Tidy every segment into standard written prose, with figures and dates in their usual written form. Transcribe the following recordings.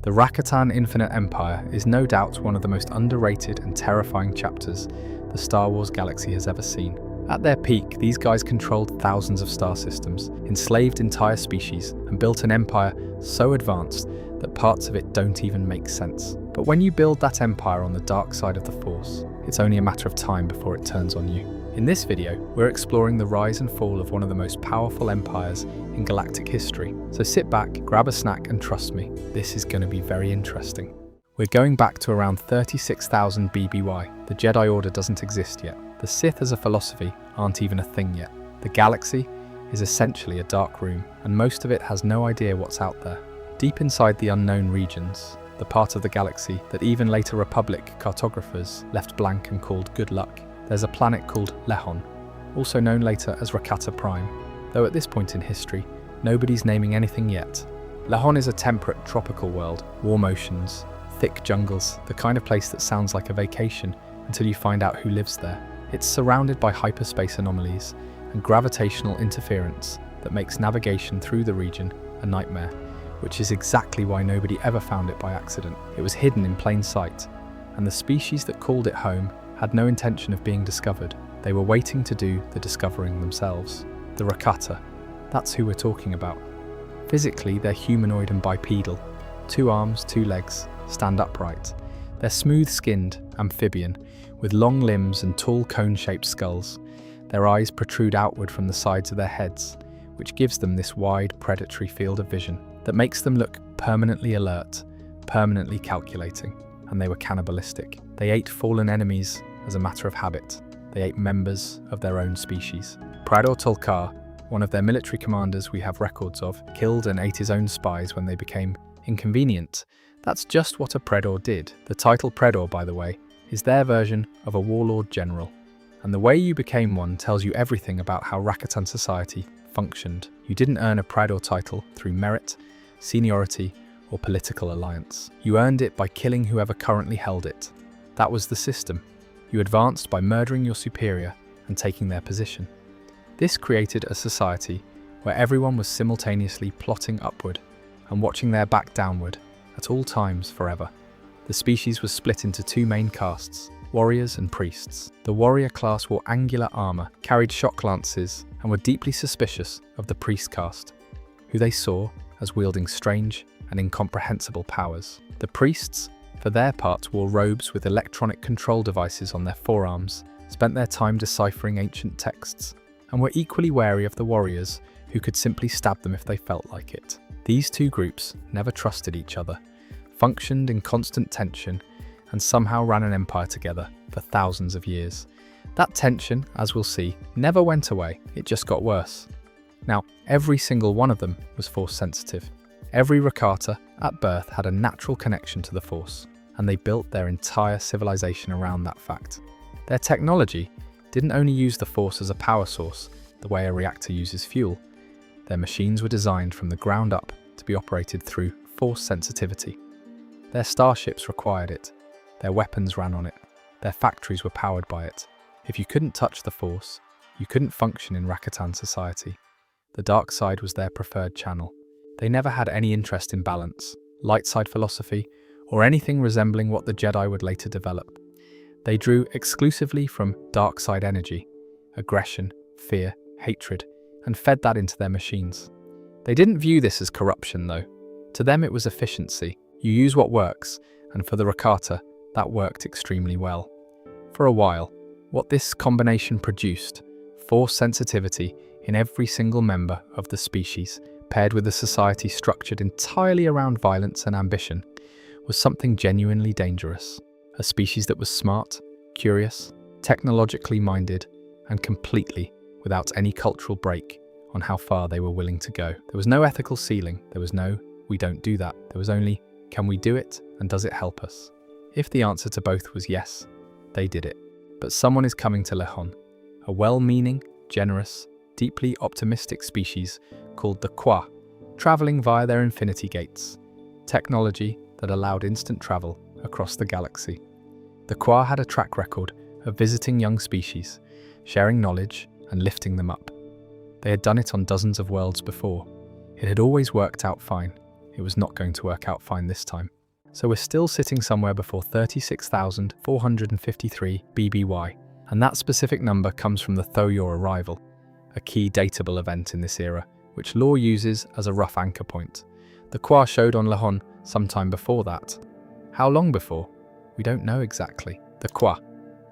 The Rakatan Infinite Empire is no doubt one of the most underrated and terrifying chapters the Star Wars galaxy has ever seen. At their peak, these guys controlled thousands of star systems, enslaved entire species, and built an empire so advanced that parts of it don't even make sense. But when you build that empire on the dark side of the Force, it's only a matter of time before it turns on you. In this video, we're exploring the rise and fall of one of the most powerful empires in galactic history. So sit back, grab a snack, and trust me, this is going to be very interesting. We're going back to around 36,000 BBY. The Jedi Order doesn't exist yet. The Sith as a philosophy aren't even a thing yet. The galaxy is essentially a dark room, and most of it has no idea what's out there. Deep inside the unknown regions, the part of the galaxy that even later Republic cartographers left blank and called Good Luck, there's a planet called Lehon, also known later as Rakata Prime, though at this point in history, nobody's naming anything yet. Lehon is a temperate tropical world, warm oceans, thick jungles, the kind of place that sounds like a vacation until you find out who lives there. It's surrounded by hyperspace anomalies and gravitational interference that makes navigation through the region a nightmare, which is exactly why nobody ever found it by accident. It was hidden in plain sight, and the species that called it home had no intention of being discovered. They were waiting to do the discovering themselves. The Rakata, that's who we're talking about. Physically, they're humanoid and bipedal. 2 arms, 2 legs, stand upright. They're smooth-skinned, amphibian, with long limbs and tall cone-shaped skulls. Their eyes protrude outward from the sides of their heads, which gives them this wide, predatory field of vision that makes them look permanently alert, permanently calculating. And they were cannibalistic. They ate fallen enemies as a matter of habit. They ate members of their own species. Prador Tulkar, one of their military commanders we have records of, killed and ate his own spies when they became inconvenient. That's just what a Predor did. The title Predor, by the way, is their version of a warlord general. And the way you became one tells you everything about how Rakatan society functioned. You didn't earn a Predor title through merit, seniority, or political alliance. You earned it by killing whoever currently held it. That was the system. You advanced by murdering your superior and taking their position. This created a society where everyone was simultaneously plotting upward and watching their back downward at all times forever. The species was split into 2 main castes, warriors and priests. The warrior class wore angular armor, carried shock lances, and were deeply suspicious of the priest caste, who they saw as wielding strange and incomprehensible powers. The priests, for their part, wore robes with electronic control devices on their forearms, spent their time deciphering ancient texts, and were equally wary of the warriors, who could simply stab them if they felt like it. These 2 groups never trusted each other, functioned in constant tension, and somehow ran an empire together for thousands of years. That tension, as we'll see, never went away, it just got worse. Now, every single one of them was Force sensitive. Every Rakata at birth had a natural connection to the Force, and they built their entire civilization around that fact. Their technology didn't only use the Force as a power source, the way a reactor uses fuel. Their machines were designed from the ground up to be operated through Force sensitivity. Their starships required it, their weapons ran on it, their factories were powered by it. If you couldn't touch the Force, you couldn't function in Rakatan society. The dark side was their preferred channel. They never had any interest in balance, light side philosophy, or anything resembling what the Jedi would later develop. They drew exclusively from dark side energy, aggression, fear, hatred, and fed that into their machines. They didn't view this as corruption, though. To them it was efficiency. You use what works, and for the Rakata, that worked extremely well. For a while, what this combination produced, Force sensitivity in every single member of the species, paired with a society structured entirely around violence and ambition, was something genuinely dangerous. A species that was smart, curious, technologically minded, and completely without any cultural break on how far they were willing to go. There was no ethical ceiling. There was no, we don't do that. There was only, can we do it, and does it help us? If the answer to both was yes, they did it. But someone is coming to Lehon, a well-meaning, generous, deeply optimistic species called the Kwa, traveling via their infinity gates, technology that allowed instant travel across the galaxy. The Kwa had a track record of visiting young species, sharing knowledge and lifting them up. They had done it on dozens of worlds before. It had always worked out fine. it was not going to work out fine this time. So we're still sitting somewhere before 36,453 BBY, and that specific number comes from the Thoyor arrival, a key datable event in this era, which lore uses as a rough anchor point. The Kwa showed on Lehon sometime before that. How long before? We don't know exactly. The Kwa.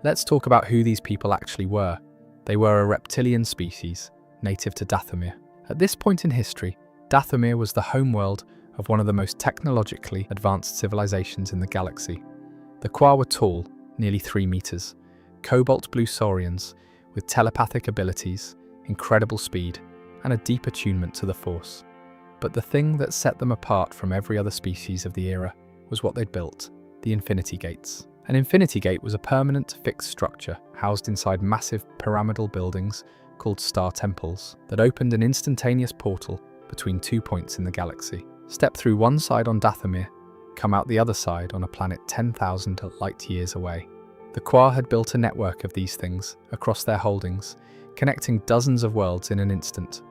Let's talk about who these people actually were. They were a reptilian species, native to Dathomir. At this point in history, Dathomir was the homeworld of one of the most technologically advanced civilizations in the galaxy. The Kwa were tall, nearly 3 meters, cobalt blue saurians with telepathic abilities, incredible speed, and a deep attunement to the Force. But the thing that set them apart from every other species of the era was what they'd built, the Infinity Gates. An Infinity Gate was a permanent, fixed structure housed inside massive pyramidal buildings called Star Temples that opened an instantaneous portal between 2 points in the galaxy. Step through one side on Dathomir, come out the other side on a planet 10,000 light-years away. The Kwa had built a network of these things across their holdings, connecting dozens of worlds in an instant,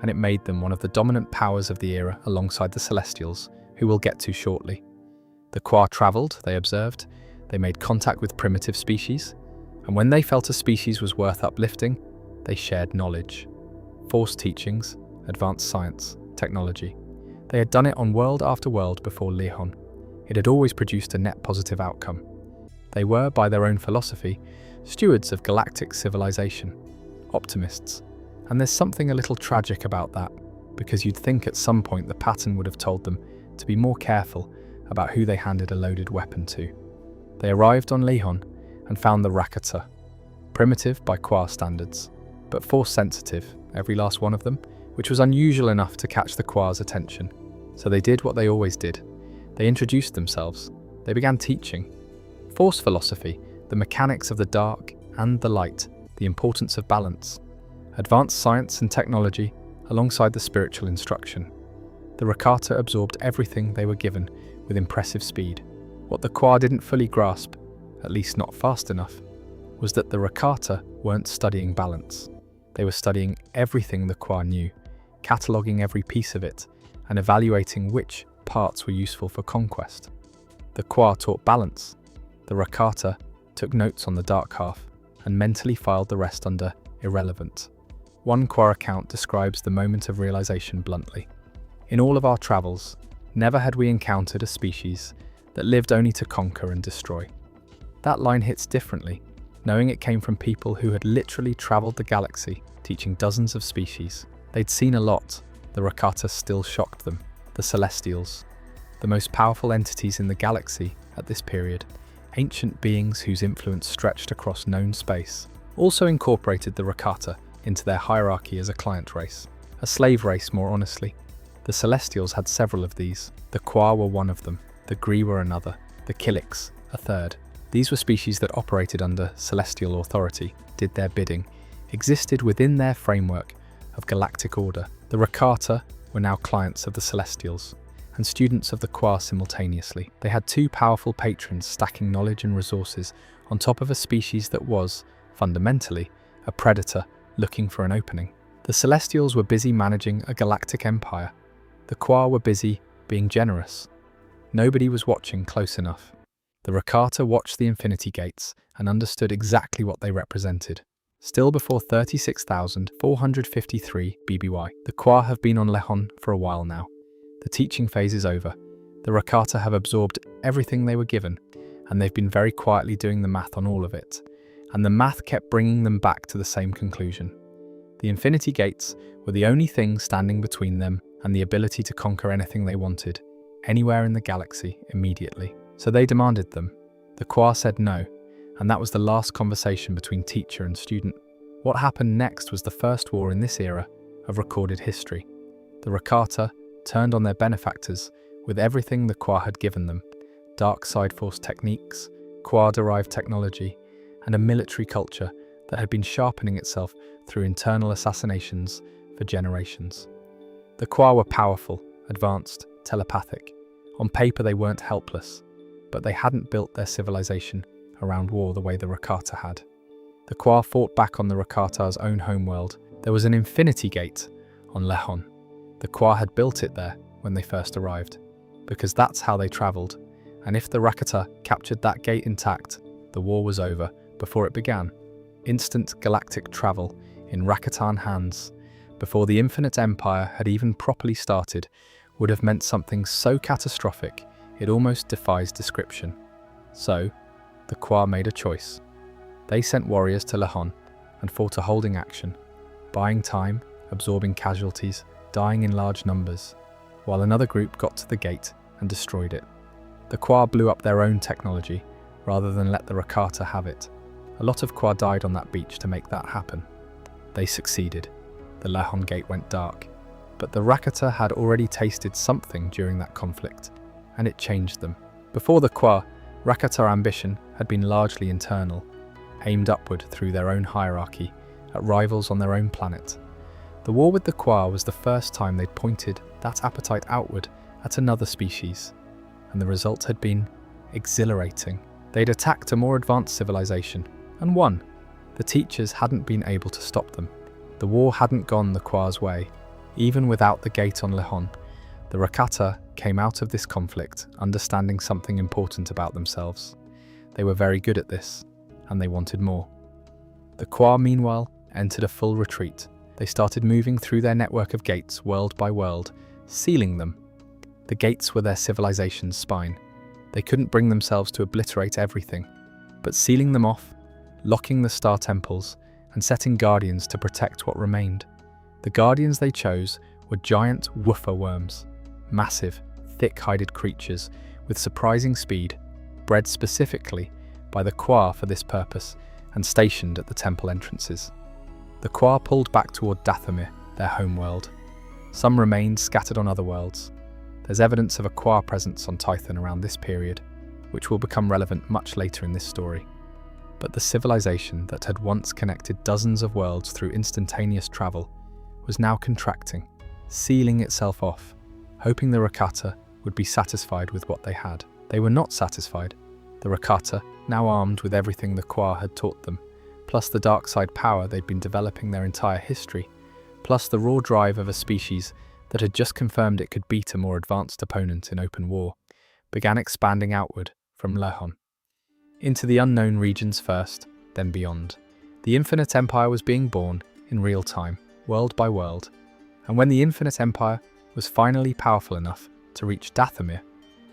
and it made them one of the dominant powers of the era alongside the Celestials, who we'll get to shortly. The Kwa travelled, they observed, they made contact with primitive species, and when they felt a species was worth uplifting, they shared knowledge. Force teachings, advanced science, technology. They had done it on world after world before Lehon. It had always produced a net positive outcome. They were, by their own philosophy, stewards of galactic civilization, optimists. And there's something a little tragic about that, because you'd think at some point the pattern would have told them to be more careful about who they handed a loaded weapon to. They arrived on Lehon and found the Rakata, primitive by Kwa standards, but force-sensitive, every last one of them, which was unusual enough to catch the Kwa's attention. So they did what they always did. They introduced themselves. They began teaching. Force philosophy, the mechanics of the dark and the light, the importance of balance, advanced science and technology alongside the spiritual instruction. The Rakata absorbed everything they were given with impressive speed. What the Kwa didn't fully grasp, at least not fast enough, was that the Rakata weren't studying balance. They were studying everything the Kwa knew, cataloguing every piece of it, and evaluating which parts were useful for conquest. The Kwa taught balance. The Rakata took notes on the dark half and mentally filed the rest under irrelevant. One Kwa account describes the moment of realization bluntly. In all of our travels, never had we encountered a species that lived only to conquer and destroy. That line hits differently, knowing it came from people who had literally traveled the galaxy, teaching dozens of species. They'd seen a lot. The Rakata still shocked them. The Celestials, the most powerful entities in the galaxy at this period, ancient beings whose influence stretched across known space, also incorporated the Rakata into their hierarchy as a client race. A slave race, more honestly. The Celestials had several of these. The Kwa were one of them. The Gree were another. The Killiks, a third. These were species that operated under celestial authority, did their bidding, existed within their framework of galactic order. The Rakata were now clients of the Celestials and students of the Kwa simultaneously. They had two powerful patrons stacking knowledge and resources on top of a species that was, fundamentally, a predator looking for an opening. The Celestials were busy managing a galactic empire. The Kwa were busy being generous. Nobody was watching close enough. The Rakata watched the Infinity Gates and understood exactly what they represented. Still before 36,453 BBY, the Kwa have been on Lehon for a while now. The teaching phase is over. The Rakata have absorbed everything they were given, and they've been very quietly doing the math on all of it. And the math kept bringing them back to the same conclusion. The Infinity Gates were the only thing standing between them and the ability to conquer anything they wanted, anywhere in the galaxy, immediately. So they demanded them. The Kwa said no, and that was the last conversation between teacher and student. What happened next was the first war in this era of recorded history. The Rakata turned on their benefactors with everything the Kwa had given them: dark side force techniques, Kwa-derived technology, and a military culture that had been sharpening itself through internal assassinations for generations. The Kwa were powerful, advanced, telepathic. On paper they weren't helpless, but they hadn't built their civilization around war the way the Rakata had. The Kwa fought back on the Rakata's own homeworld. There was an Infinity Gate on Lehon. The Kwa had built it there when they first arrived, because that's how they travelled, and if the Rakata captured that gate intact, the war was over before it began. Instant galactic travel in Rakatan hands, before the Infinite Empire had even properly started, would have meant something so catastrophic it almost defies description. So, the Kwa made a choice. They sent warriors to Lehon and fought a holding action, buying time, absorbing casualties, dying in large numbers, while another group got to the gate and destroyed it. The Kwa blew up their own technology rather than let the Rakata have it. A lot of Kwa died on that beach to make that happen. They succeeded. The Lehon gate went dark, but the Rakata had already tasted something during that conflict, and it changed them. Before the Kwa, Rakata ambition had been largely internal, aimed upward through their own hierarchy, at rivals on their own planet. The war with the Kwa was the first time they'd pointed that appetite outward at another species, and the result had been exhilarating. They'd attacked a more advanced civilization, and won. The teachers hadn't been able to stop them. The war hadn't gone the Kwa's way. Even without the gate on Lehon, the Rakata came out of this conflict understanding something important about themselves. They were very good at this, and they wanted more. The Kwa, meanwhile, entered a full retreat. They started moving through their network of gates world by world, sealing them. The gates were their civilization's spine. They couldn't bring themselves to obliterate everything, but sealing them off, locking the star temples, and setting guardians to protect what remained. The guardians they chose were giant woofer worms, massive, thick-hided creatures with surprising speed, bred specifically by the Kwa for this purpose and stationed at the temple entrances. The Kwa pulled back toward Dathomir, their homeworld. Some remained scattered on other worlds. There's evidence of a Kwa presence on Tython around this period, which will become relevant much later in this story. But the civilization that had once connected dozens of worlds through instantaneous travel was now contracting, sealing itself off, hoping the Rakata would be satisfied with what they had. They were not satisfied. The Rakata, now armed with everything the Kwa had taught them, plus the dark side power they'd been developing their entire history, plus the raw drive of a species that had just confirmed it could beat a more advanced opponent in open war, began expanding outward from Lehon. Into the unknown regions first, then beyond. The Infinite Empire was being born in real time, world by world, and when the Infinite Empire was finally powerful enough to reach Dathomir,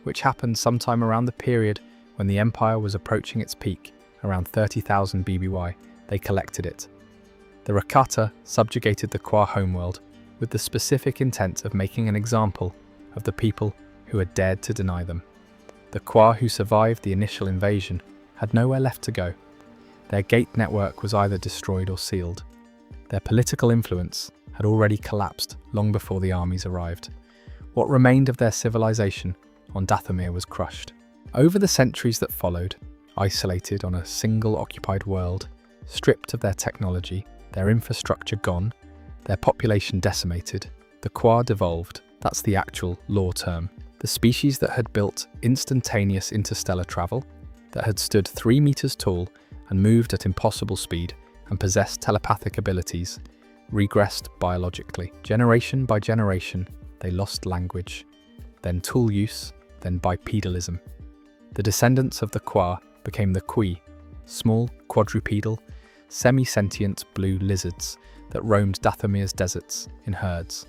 which happened sometime around the period when the Empire was approaching its peak, around 30,000 BBY, they collected it. The Rakata subjugated the Kwa homeworld with the specific intent of making an example of the people who had dared to deny them. The Kwa who survived the initial invasion had nowhere left to go. Their gate network was either destroyed or sealed. Their political influence had already collapsed long before the armies arrived. What remained of their civilization on Dathomir was crushed. Over the centuries that followed, isolated on a single occupied world, stripped of their technology, their infrastructure gone, their population decimated, the Kwa devolved. That's the actual law term. The species that had built instantaneous interstellar travel, that had stood 3 meters tall and moved at impossible speed and possessed telepathic abilities, regressed biologically. Generation by generation, they lost language, then tool use, then bipedalism. The descendants of the Kwa became the Kui, small, quadrupedal, semi-sentient blue lizards that roamed Dathomir's deserts in herds,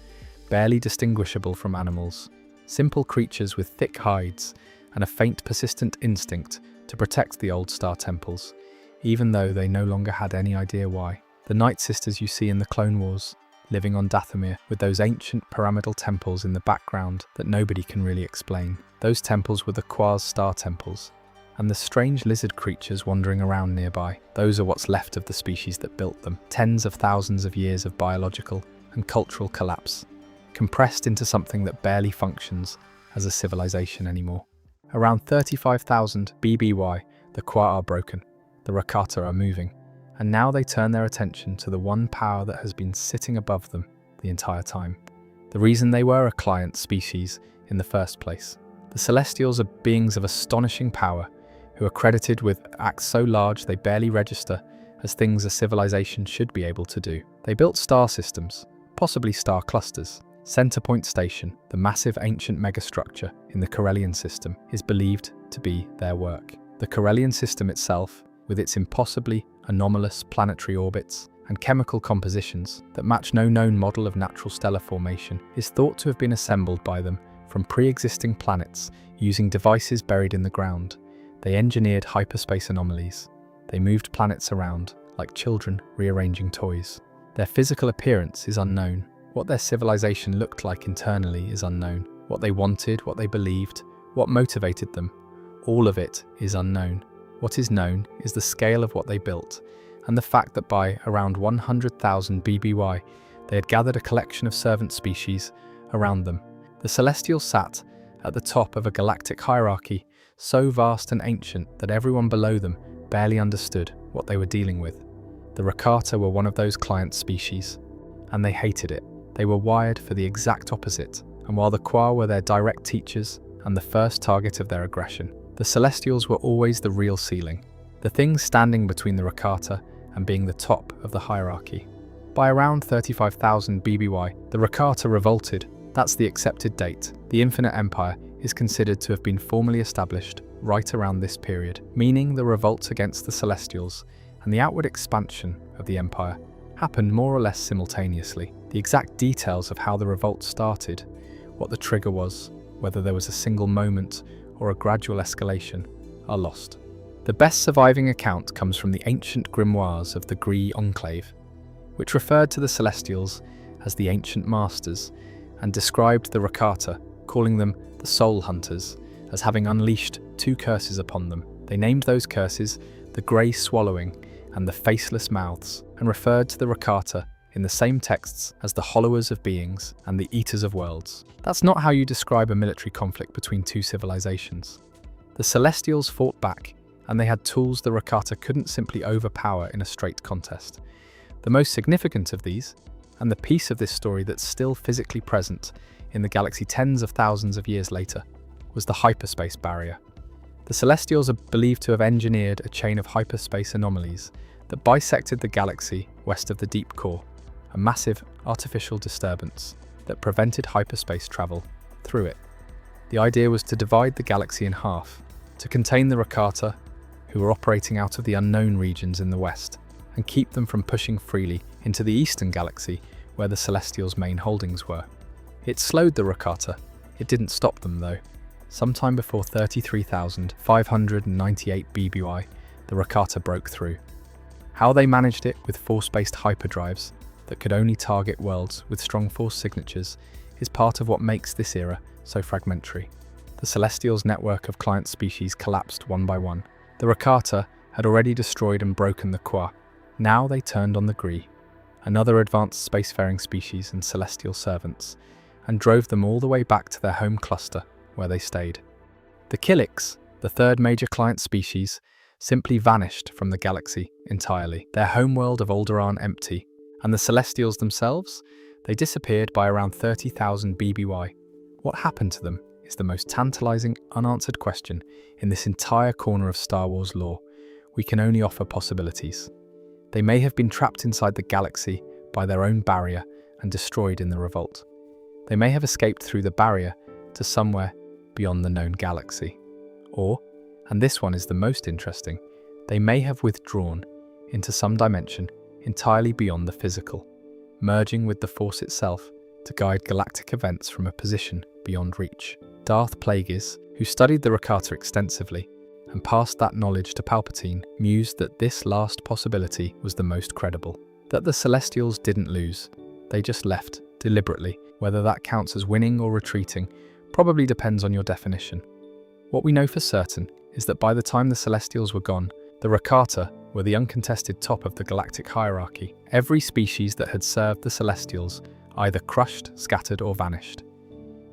barely distinguishable from animals. Simple creatures with thick hides and a faint, persistent instinct to protect the old star temples, even though they no longer had any idea why. The Night Sisters you see in the Clone Wars, living on Dathomir with those ancient pyramidal temples in the background that nobody can really explain. Those temples were the Kwa's star temples, and the strange lizard creatures wandering around nearby. Those are what's left of the species that built them. Tens of thousands of years of biological and cultural collapse, compressed into something that barely functions as a civilization anymore. Around 35,000 BBY, the Kwa are broken, the Rakata are moving, and now they turn their attention to the one power that has been sitting above them the entire time. The reason they were a client species in the first place. The Celestials are beings of astonishing power, who are credited with acts so large they barely register as things a civilization should be able to do. They built star systems, possibly star clusters, Centerpoint Station, the massive ancient megastructure in the Corellian system, is believed to be their work. The Corellian system itself, with its impossibly anomalous planetary orbits and chemical compositions that match no known model of natural stellar formation, is thought to have been assembled by them from pre-existing planets using devices buried in the ground. They engineered hyperspace anomalies. They moved planets around like children rearranging toys. Their physical appearance is unknown. What their civilization looked like internally is unknown. What they wanted, what they believed, what motivated them, all of it is unknown. What is known is the scale of what they built, and the fact that by around 100,000 BBY, they had gathered a collection of servant species around them. The Celestials sat at the top of a galactic hierarchy so vast and ancient that everyone below them barely understood what they were dealing with. The Rakata were one of those client species, and they hated it. They were wired for the exact opposite, and while the Kwa were their direct teachers and the first target of their aggression, the Celestials were always the real ceiling, the thing standing between the Rakata and being the top of the hierarchy. By around 35,000 BBY, the Rakata revolted. That's the accepted date. The Infinite Empire is considered to have been formally established right around this period, meaning the revolt against the Celestials and the outward expansion of the Empire happened more or less simultaneously. The exact details of how the revolt started, what the trigger was, whether there was a single moment or a gradual escalation, are lost. The best surviving account comes from the ancient grimoires of the Gree Enclave, which referred to the Celestials as the Ancient Masters and described the Rakata, calling them the Soul Hunters, as having unleashed two curses upon them. They named those curses the Grey Swallowing and the Faceless Mouths, and referred to the Rakata in the same texts as the Hollowers of Beings and the Eaters of Worlds. That's not how you describe a military conflict between two civilizations. The Celestials fought back, and they had tools the Rakata couldn't simply overpower in a straight contest. The most significant of these, and the piece of this story that's still physically present in the galaxy tens of thousands of years later, was the hyperspace barrier. The Celestials are believed to have engineered a chain of hyperspace anomalies that bisected the galaxy west of the deep core, a massive artificial disturbance that prevented hyperspace travel through it. The idea was to divide the galaxy in half, to contain the Rakata, who were operating out of the unknown regions in the west, and keep them from pushing freely into the eastern galaxy where the Celestials' main holdings were. It slowed the Rakata. It didn't stop them though. Sometime before 33,598 BBY, the Rakata broke through. How they managed it with force-based hyperdrives that could only target worlds with strong force signatures is part of what makes this era so fragmentary. The Celestials' network of client species collapsed one by one. The Rakata had already destroyed and broken the Kwa. Now they turned on the Gree, another advanced spacefaring species and celestial servants, and drove them all the way back to their home cluster, where they stayed. The Killiks, the third major client species, simply vanished from the galaxy entirely, their homeworld of Alderaan empty, and the Celestials themselves, they disappeared by around 30,000 BBY. What happened to them is the most tantalizing, unanswered question in this entire corner of Star Wars lore. We can only offer possibilities. They may have been trapped inside the galaxy by their own barrier and destroyed in the revolt. They may have escaped through the barrier to somewhere beyond the known galaxy. Or, and this one is the most interesting, they may have withdrawn into some dimension entirely beyond the physical, merging with the Force itself to guide galactic events from a position beyond reach. Darth Plagueis, who studied the Rakata extensively and passed that knowledge to Palpatine, mused that this last possibility was the most credible. That the Celestials didn't lose, they just left, deliberately. Whether that counts as winning or retreating probably depends on your definition. What we know for certain is that by the time the Celestials were gone, the Rakata were the uncontested top of the galactic hierarchy. Every species that had served the Celestials either crushed, scattered, or vanished.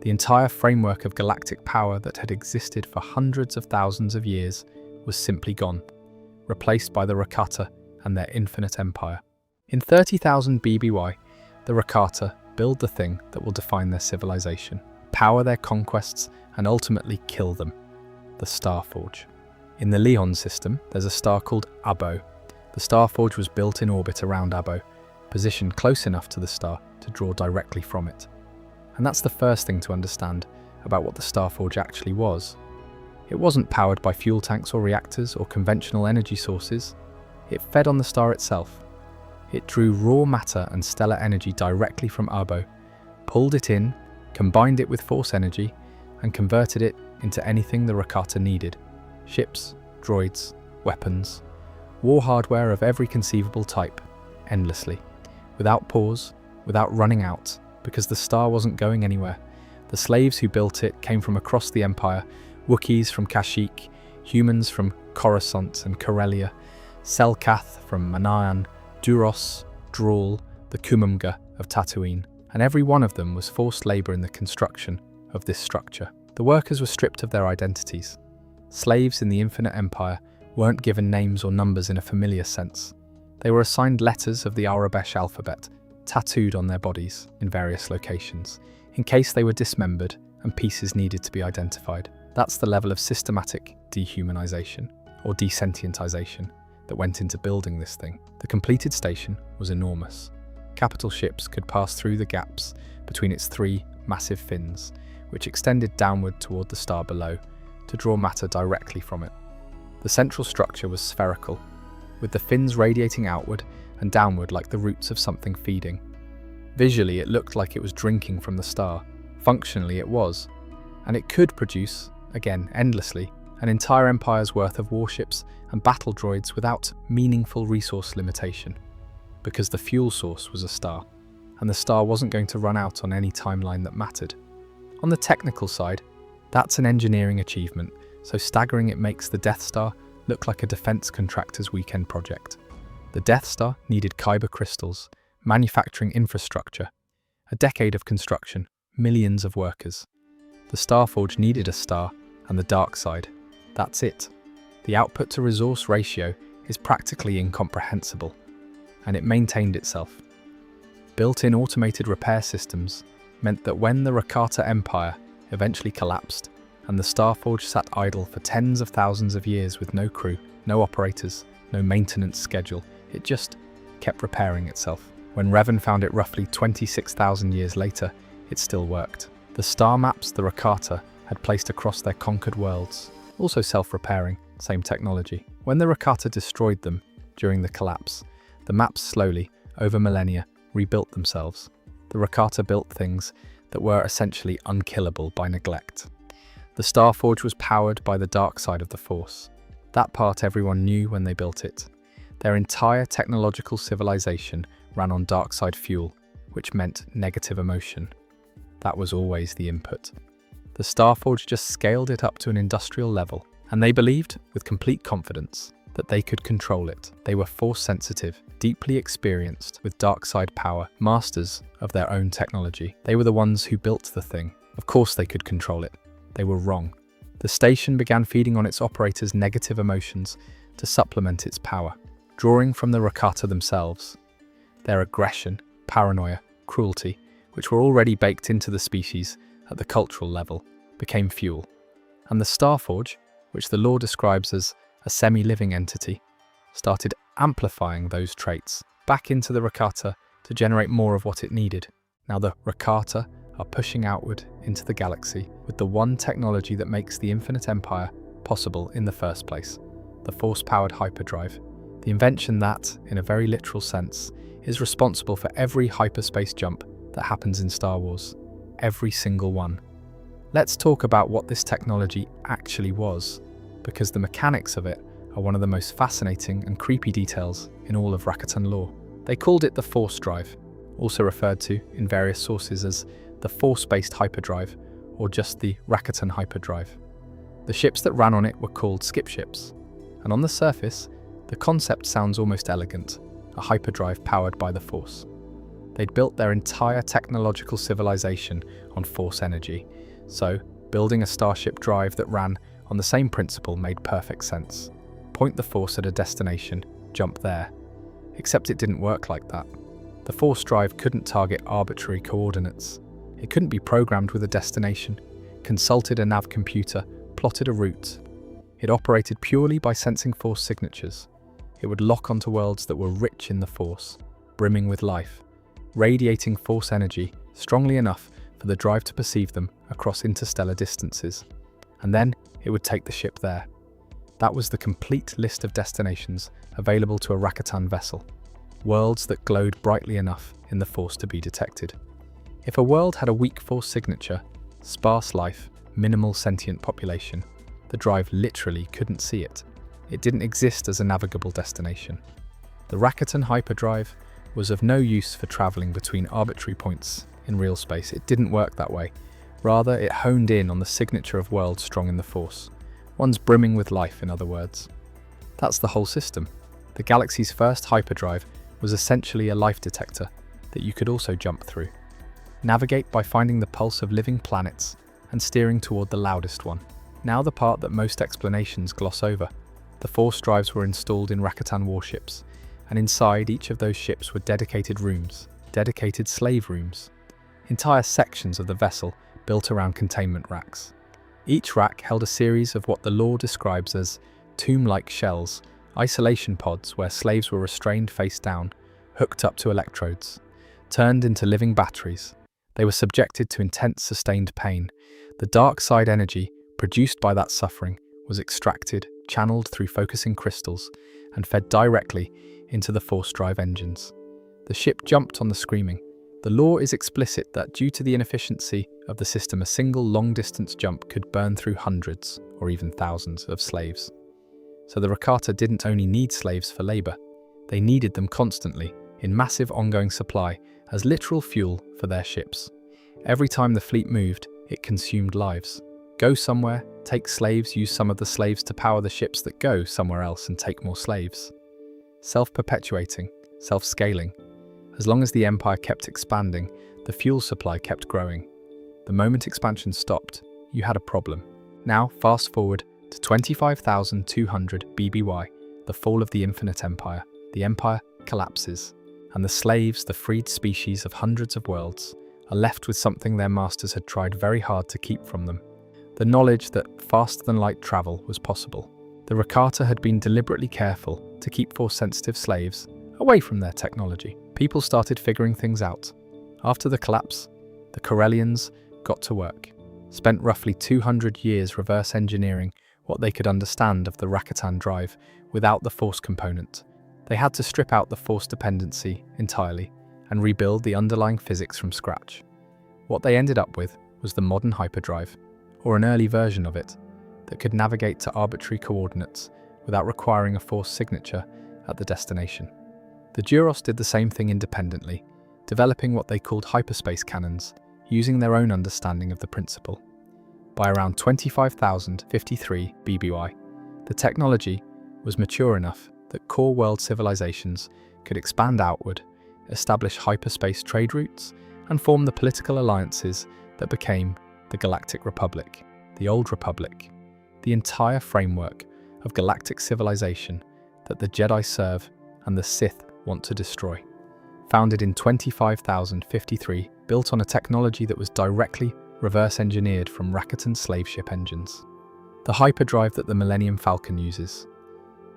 The entire framework of galactic power that had existed for hundreds of thousands of years was simply gone, replaced by the Rakata and their infinite empire. In 30,000 BBY, the Rakata build the thing that will define their civilization, power their conquests, and ultimately kill them, the Starforge. In the Lehon system, there's a star called Abo. The Starforge was built in orbit around Abo, positioned close enough to the star to draw directly from it. And that's the first thing to understand about what the Starforge actually was. It wasn't powered by fuel tanks or reactors or conventional energy sources. It fed on the star itself. It drew raw matter and stellar energy directly from Arbo, pulled it in, combined it with force energy, and converted it into anything the Rakata needed. Ships, droids, weapons, war hardware of every conceivable type, endlessly, without pause, without running out, because the star wasn't going anywhere. The slaves who built it came from across the Empire, Wookiees from Kashyyyk, humans from Coruscant and Corellia, Selkath from Manaan, Duros, Drawl, the Kumumga of Tatooine, and every one of them was forced labour in the construction of this structure. The workers were stripped of their identities. Slaves in the Infinite Empire weren't given names or numbers in a familiar sense. They were assigned letters of the Arabesh alphabet, tattooed on their bodies in various locations, in case they were dismembered and pieces needed to be identified. That's the level of systematic dehumanization, or desentientization, that went into building this thing. The completed station was enormous. Capital ships could pass through the gaps between its three massive fins, which extended downward toward the star below to draw matter directly from it. The central structure was spherical, with the fins radiating outward and downward like the roots of something feeding. Visually, it looked like it was drinking from the star. Functionally, it was. And it could produce, again endlessly, an entire empire's worth of warships and battle droids without meaningful resource limitation, because the fuel source was a star, and the star wasn't going to run out on any timeline that mattered. On the technical side, that's an engineering achievement, so staggering it makes the Death Star look like a defense contractor's weekend project. The Death Star needed kyber crystals, manufacturing infrastructure, a decade of construction, millions of workers. The Starforge needed a star and the dark side. That's it. The output to resource ratio is practically incomprehensible, and it maintained itself. Built-in automated repair systems meant that when the Rakata Empire eventually collapsed and the Starforge sat idle for tens of thousands of years with no crew, no operators, no maintenance schedule, it just kept repairing itself. When Revan found it roughly 26,000 years later, it still worked. The star maps the Rakata had placed across their conquered worlds, also self-repairing, same technology. When the Rakata destroyed them during the collapse, the maps slowly, over millennia, rebuilt themselves. The Rakata built things that were essentially unkillable by neglect. The Starforge was powered by the dark side of the Force. That part everyone knew when they built it. Their entire technological civilization ran on dark side fuel, which meant negative emotion. That was always the input. The Starforge just scaled it up to an industrial level, and they believed, with complete confidence, that they could control it. They were force-sensitive, deeply experienced with dark side power, masters of their own technology. They were the ones who built the thing. Of course they could control it. They were wrong. The station began feeding on its operators' negative emotions to supplement its power, drawing from the Rakata themselves. Their aggression, paranoia, cruelty, which were already baked into the species at the cultural level, became fuel. And the Starforge, which the lore describes as a semi-living entity, started amplifying those traits back into the Rakata to generate more of what it needed. Now the Rakata are pushing outward into the galaxy with the one technology that makes the Infinite Empire possible in the first place, the force-powered hyperdrive, the invention that, in a very literal sense, is responsible for every hyperspace jump that happens in Star Wars. Every single one. Let's talk about what this technology actually was, because the mechanics of it are one of the most fascinating and creepy details in all of Rakatan lore. They called it the Force Drive, also referred to in various sources as the Force-based hyperdrive, or just the Rakatan hyperdrive. The ships that ran on it were called skip ships, and on the surface, the concept sounds almost elegant, a hyperdrive powered by the Force. They'd built their entire technological civilization on Force energy, so building a starship drive that ran on the same principle made perfect sense. Point the Force at a destination, jump there. Except it didn't work like that. The Force drive couldn't target arbitrary coordinates. It couldn't be programmed with a destination, consulted a nav computer, plotted a route. It operated purely by sensing Force signatures. It would lock onto worlds that were rich in the Force, brimming with life, radiating Force energy strongly enough for the drive to perceive them across interstellar distances, and then it would take the ship there. That was the complete list of destinations available to a Rakatan vessel, worlds that glowed brightly enough in the Force to be detected. If a world had a weak Force signature, sparse life, minimal sentient population, the drive literally couldn't see it. It didn't exist as a navigable destination. The Rakatan hyperdrive was of no use for traveling between arbitrary points in real space. It didn't work that way. Rather, it honed in on the signature of worlds strong in the Force. Ones brimming with life, in other words. That's the whole system. The galaxy's first hyperdrive was essentially a life detector that you could also jump through. Navigate by finding the pulse of living planets and steering toward the loudest one. Now the part that most explanations gloss over. The Force drives were installed in Rakatan warships, and inside each of those ships were dedicated rooms, dedicated slave rooms. Entire sections of the vessel built around containment racks. Each rack held a series of what the lore describes as tomb-like shells, isolation pods where slaves were restrained face down, hooked up to electrodes, turned into living batteries. They were subjected to intense sustained pain. The dark side energy produced by that suffering was extracted, channeled through focusing crystals, and fed directly into the Force drive engines. The ship jumped on the screaming. The law is explicit that due to the inefficiency of the system, a single long-distance jump could burn through hundreds, or even thousands, of slaves. So the Rakata didn't only need slaves for labor, they needed them constantly, in massive ongoing supply, as literal fuel for their ships. Every time the fleet moved, it consumed lives. Go somewhere, take slaves, use some of the slaves to power the ships that go somewhere else and take more slaves. Self-perpetuating, self-scaling. As long as the Empire kept expanding, the fuel supply kept growing. The moment expansion stopped, you had a problem. Now, fast forward to 25,200 BBY, the fall of the Infinite Empire. The Empire collapses, and the slaves, the freed species of hundreds of worlds, are left with something their masters had tried very hard to keep from them. The knowledge that faster-than-light travel was possible. The Rakata had been deliberately careful to keep Force-sensitive slaves away from their technology. People started figuring things out. After the collapse, the Corellians got to work, spent roughly 200 years reverse engineering what they could understand of the Rakatan drive without the Force component. They had to strip out the Force dependency entirely and rebuild the underlying physics from scratch. What they ended up with was the modern hyperdrive, or an early version of it, that could navigate to arbitrary coordinates without requiring a Force signature at the destination. The Duros did the same thing independently, developing what they called hyperspace cannons, using their own understanding of the principle. By around 25,053 BBY, the technology was mature enough that core world civilizations could expand outward, establish hyperspace trade routes, and form the political alliances that became the Galactic Republic, the Old Republic, the entire framework of galactic civilization that the Jedi serve and the Sith want to destroy. Founded in 25,053, built on a technology that was directly reverse engineered from Rakatan slave ship engines. The hyperdrive that the Millennium Falcon uses.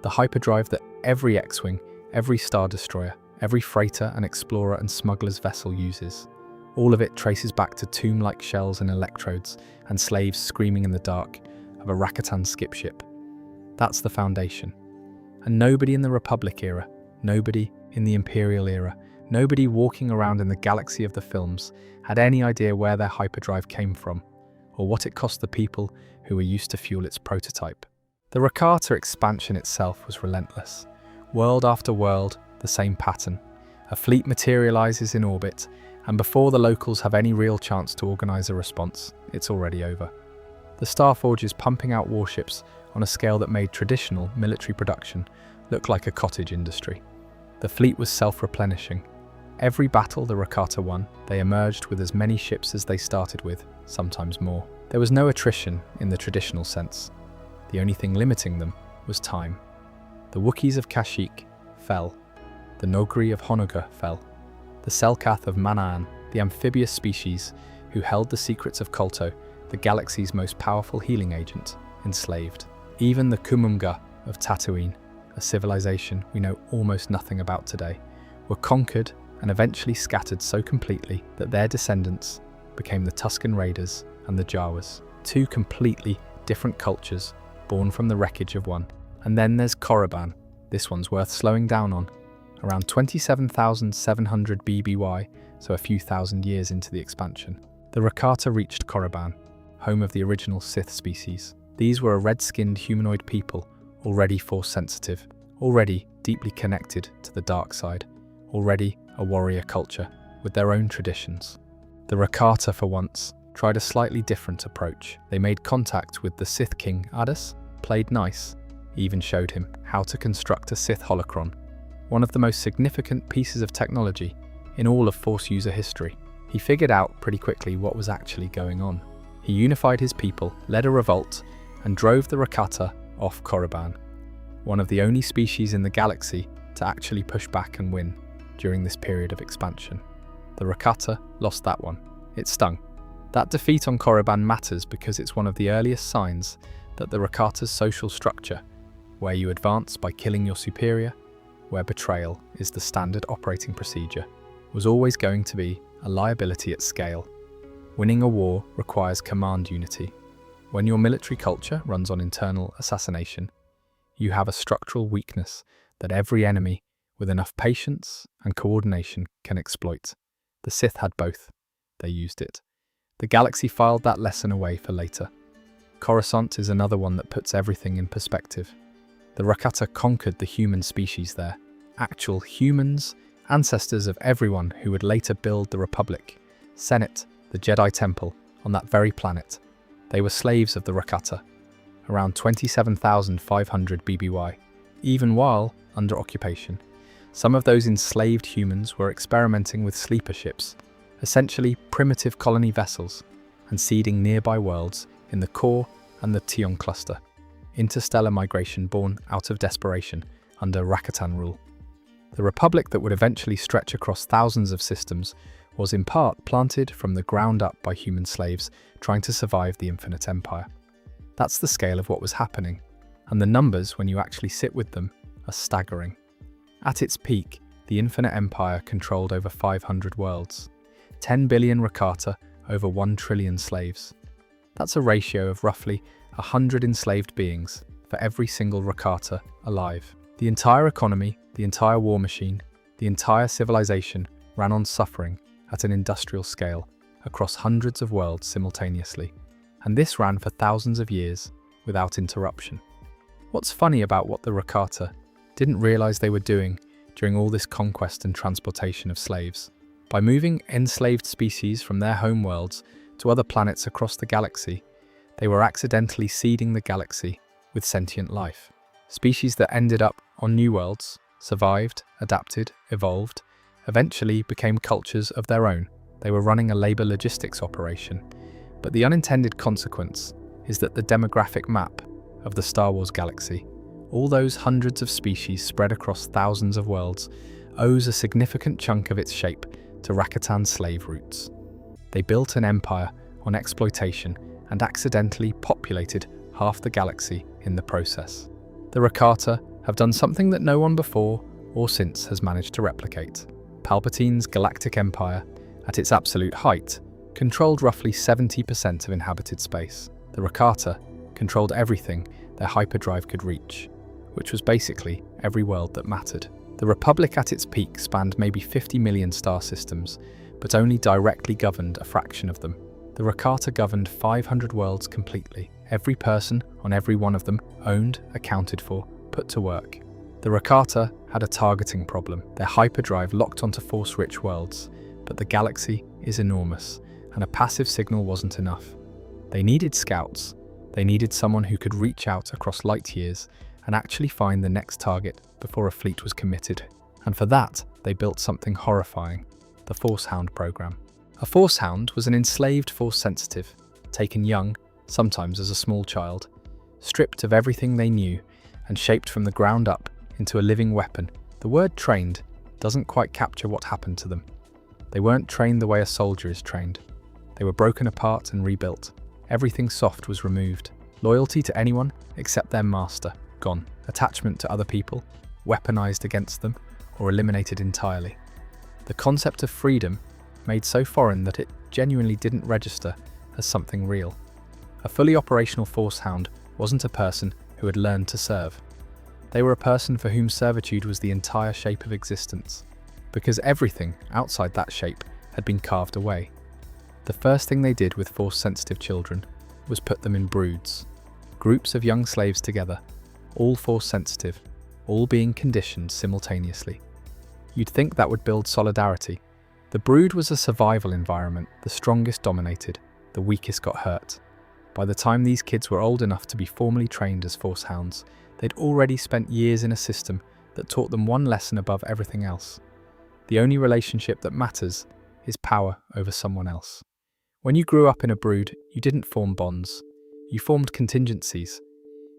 The hyperdrive that every X-Wing, every Star Destroyer, every freighter and explorer and smuggler's vessel uses. All of it traces back to tomb-like shells and electrodes and slaves screaming in the dark of a Rakatan skip ship. That's the foundation. And nobody in the Republic era, nobody in the Imperial era, nobody walking around in the galaxy of the films had any idea where their hyperdrive came from, or what it cost the people who were used to fuel its prototype. The Rakata expansion itself was relentless. World after world, the same pattern. A fleet materializes in orbit, and before the locals have any real chance to organize a response, it's already over. The Starforge is pumping out warships on a scale that made traditional military production look like a cottage industry. The fleet was self-replenishing. Every battle the Rakata won, they emerged with as many ships as they started with, sometimes more. There was no attrition in the traditional sense. The only thing limiting them was time. The Wookiees of Kashyyyk fell. The Noghri of Honoghr fell. The Selkath of Manaan, the amphibious species who held the secrets of KOTOR, the galaxy's most powerful healing agent, enslaved. Even the Kumunga of Tatooine, a civilization we know almost nothing about today, were conquered and eventually scattered so completely that their descendants, became the Tusken Raiders and the Jawas, two completely different cultures born from the wreckage of one. And then there's Korriban. This one's worth slowing down on. Around 27,700 BBY, so a few thousand years into the expansion, the Rakata reached Korriban, home of the original Sith species. These were a red-skinned humanoid people, already Force-sensitive, already deeply connected to the dark side, already a warrior culture with their own traditions. The Rakata, for once, tried a slightly different approach. They made contact with the Sith King Adus, played nice, even showed him how to construct a Sith holocron, one of the most significant pieces of technology in all of Force user history. He figured out pretty quickly what was actually going on. He unified his people, led a revolt, and drove the Rakata off Korriban, one of the only species in the galaxy to actually push back and win during this period of expansion. The Rakata lost that one. It stung. That defeat on Korriban matters because it's one of the earliest signs that the Rakata's social structure, where you advance by killing your superior, where betrayal is the standard operating procedure, was always going to be a liability at scale. Winning a war requires command unity. When your military culture runs on internal assassination, you have a structural weakness that every enemy with enough patience and coordination can exploit. The Sith had both. They used it. The galaxy filed that lesson away for later. Coruscant is another one that puts everything in perspective. The Rakata conquered the human species there. Actual humans, ancestors of everyone who would later build the Republic, Senate, the Jedi Temple, on that very planet. They were slaves of the Rakata, around 27,500 BBY, even while under occupation. Some of those enslaved humans were experimenting with sleeper ships, essentially primitive colony vessels, and seeding nearby worlds in the Core and the Tion cluster. Interstellar migration born out of desperation under Rakatan rule. The Republic that would eventually stretch across thousands of systems was in part planted from the ground up by human slaves trying to survive the Infinite Empire. That's the scale of what was happening, and the numbers, when you actually sit with them, are staggering. At its peak, the Infinite Empire controlled over 500 worlds, 10 billion Rakata, over 1 trillion slaves. That's a ratio of roughly 100 enslaved beings for every single Rakata alive. The entire economy, the entire war machine, the entire civilization ran on suffering at an industrial scale across hundreds of worlds simultaneously. And this ran for thousands of years without interruption. What's funny about what the Rakata didn't realize they were doing during all this conquest and transportation of slaves? By moving enslaved species from their home worlds to other planets across the galaxy, they were accidentally seeding the galaxy with sentient life. Species that ended up on new worlds, survived, adapted, evolved, eventually became cultures of their own. They were running a labor logistics operation. But the unintended consequence is that the demographic map of the Star Wars galaxy, all those hundreds of species spread across thousands of worlds, owes a significant chunk of its shape to Rakatan slave roots. They built an empire on exploitation and accidentally populated half the galaxy in the process. The Rakata have done something that no one before or since has managed to replicate. Palpatine's galactic empire, at its absolute height, controlled roughly 70% of inhabited space. The Rakata controlled everything their hyperdrive could reach, which was basically every world that mattered. The Republic at its peak spanned maybe 50 million star systems, but only directly governed a fraction of them. The Rakata governed 500 worlds completely. Every person on every one of them owned, accounted for, put to work. The Rakata had a targeting problem. Their hyperdrive locked onto force-rich worlds, but the galaxy is enormous, and a passive signal wasn't enough. They needed scouts. They needed someone who could reach out across light years and actually find the next target before a fleet was committed. And for that, they built something horrifying, the Force Hound program. A Force Hound was an enslaved Force sensitive, taken young, sometimes as a small child, stripped of everything they knew and shaped from the ground up into a living weapon. The word trained doesn't quite capture what happened to them. They weren't trained the way a soldier is trained. They were broken apart and rebuilt. Everything soft was removed. Loyalty to anyone except their master, gone. Attachment to other people, weaponized against them or eliminated entirely. The concept of freedom made so foreign that it genuinely didn't register as something real. A fully operational Force Hound wasn't a person who had learned to serve. They were a person for whom servitude was the entire shape of existence, because everything outside that shape had been carved away. The first thing they did with Force-sensitive children was put them in broods, groups of young slaves together, all Force-sensitive, all being conditioned simultaneously. You'd think that would build solidarity. The brood was a survival environment. The strongest dominated, the weakest got hurt. By the time these kids were old enough to be formally trained as Force Hounds, they'd already spent years in a system that taught them one lesson above everything else. The only relationship that matters is power over someone else. When you grew up in a brood, you didn't form bonds. You formed contingencies.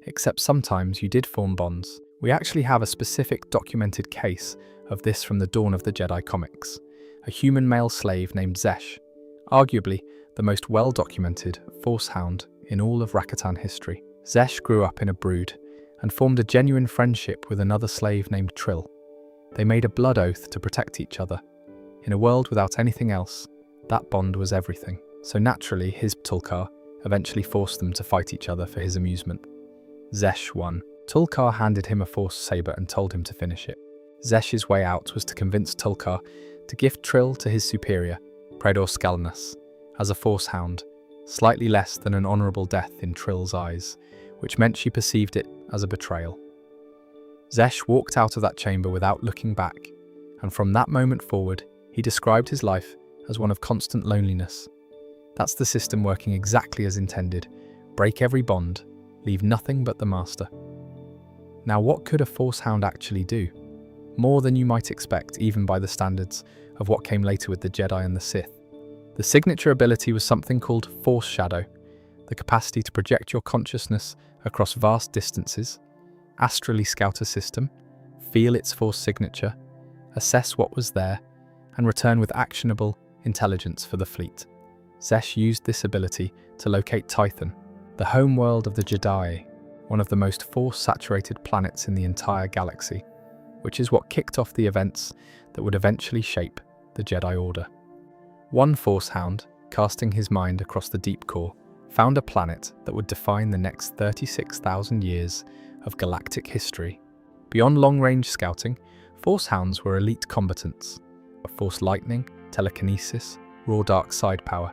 Except sometimes you did form bonds. We actually have a specific documented case of this from the dawn of the Jedi comics. A human male slave named Zesh, arguably the most well-documented Force Hound in all of Rakatan history. Zesh grew up in a brood and formed a genuine friendship with another slave named Trill. They made a blood oath to protect each other. In a world without anything else, that bond was everything. So naturally, his Tulkar eventually forced them to fight each other for his amusement. Zesh won. Tulkar handed him a Force saber and told him to finish it. Zesh's way out was to convince Tulkar to gift Trill to his superior, Predor Skalnus, as a Force Hound, slightly less than an honourable death in Trill's eyes, which meant she perceived it as a betrayal. Zesh walked out of that chamber without looking back, and from that moment forward, he described his life as one of constant loneliness. That's the system working exactly as intended. Break every bond, leave nothing but the master. Now, what could a Force Hound actually do? More than you might expect, even by the standards of what came later with the Jedi and the Sith. The signature ability was something called Force Shadow, the capacity to project your consciousness across vast distances, astrally scout a system, feel its Force signature, assess what was there, and return with actionable intelligence for the fleet. Zesh used this ability to locate Tython, the homeworld of the Jedi, one of the most Force-saturated planets in the entire galaxy, which is what kicked off the events that would eventually shape the Jedi Order. One Force Hound, casting his mind across the deep core, found a planet that would define the next 36,000 years of galactic history. Beyond long-range scouting, Force Hounds were elite combatants. Force lightning, telekinesis, raw dark side power.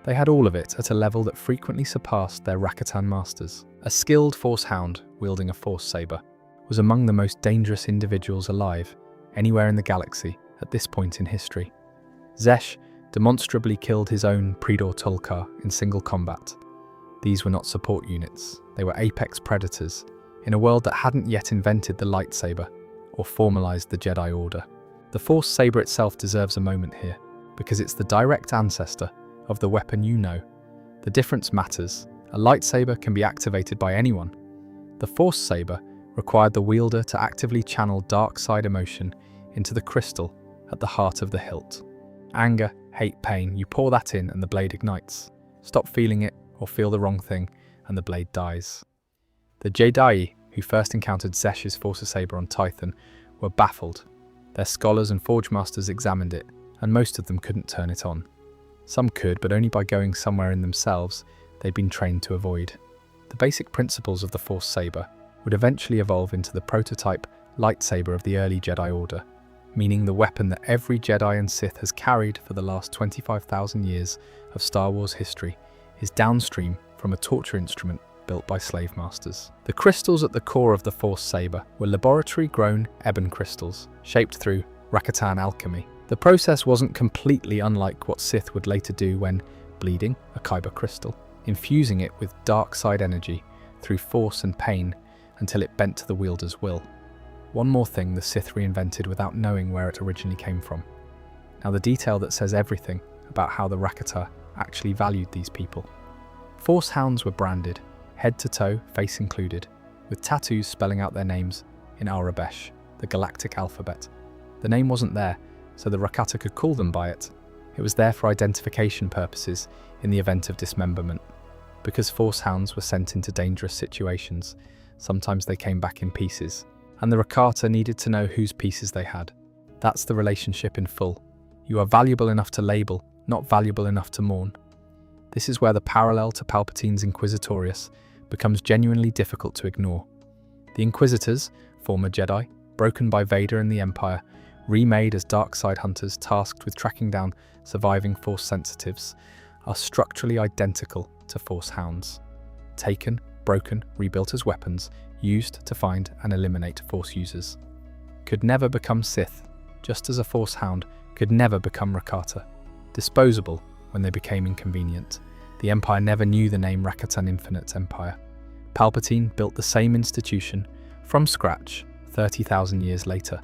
They had all of it at a level that frequently surpassed their Rakatan masters. A skilled Force Hound, wielding a Force saber, was among the most dangerous individuals alive anywhere in the galaxy at this point in history. Zesh demonstrably killed his own Predor Tulkar in single combat. These were not support units, they were apex predators in a world that hadn't yet invented the lightsaber or formalized the Jedi Order. The Force saber itself deserves a moment here, because it's the direct ancestor of the weapon you know. The difference matters. A lightsaber can be activated by anyone. The Force saber required the wielder to actively channel dark side emotion into the crystal at the heart of the hilt. Anger, hate, pain, you pour that in and the blade ignites. Stop feeling it or feel the wrong thing and the blade dies. The Jedi who first encountered Zesh's Force saber on Tython were baffled. Their scholars and forge masters examined it, and most of them couldn't turn it on. Some could, but only by going somewhere in themselves they'd been trained to avoid. The basic principles of the Force saber would eventually evolve into the prototype lightsaber of the early Jedi Order, meaning the weapon that every Jedi and Sith has carried for the last 25,000 years of Star Wars history is downstream from a torture instrument built by slave masters. The crystals at the core of the Force saber were laboratory-grown ebon crystals, shaped through Rakatan alchemy. The process wasn't completely unlike what Sith would later do when bleeding a kyber crystal, infusing it with dark side energy through force and pain until it bent to the wielder's will. One more thing the Sith reinvented without knowing where it originally came from. Now the detail that says everything about how the Rakata actually valued these people. Force Hounds were branded, head to toe, face included, with tattoos spelling out their names in Arabesh, the galactic alphabet. The name wasn't there, so the Rakata could call them by it. It was there for identification purposes in the event of dismemberment. Because Force Hounds were sent into dangerous situations, sometimes they came back in pieces, and the Rakata needed to know whose pieces they had. That's the relationship in full. You are valuable enough to label, not valuable enough to mourn. This is where the parallel to Palpatine's Inquisitorius becomes genuinely difficult to ignore. The Inquisitors, former Jedi, broken by Vader and the Empire, remade as dark side hunters tasked with tracking down surviving Force sensitives, are structurally identical to Force Hounds. Taken, broken, rebuilt as weapons, used to find and eliminate Force users. Could never become Sith, just as a Force Hound could never become Rakata. Disposable when they became inconvenient. The Empire never knew the name Rakatan Infinite Empire. Palpatine built the same institution from scratch 30,000 years later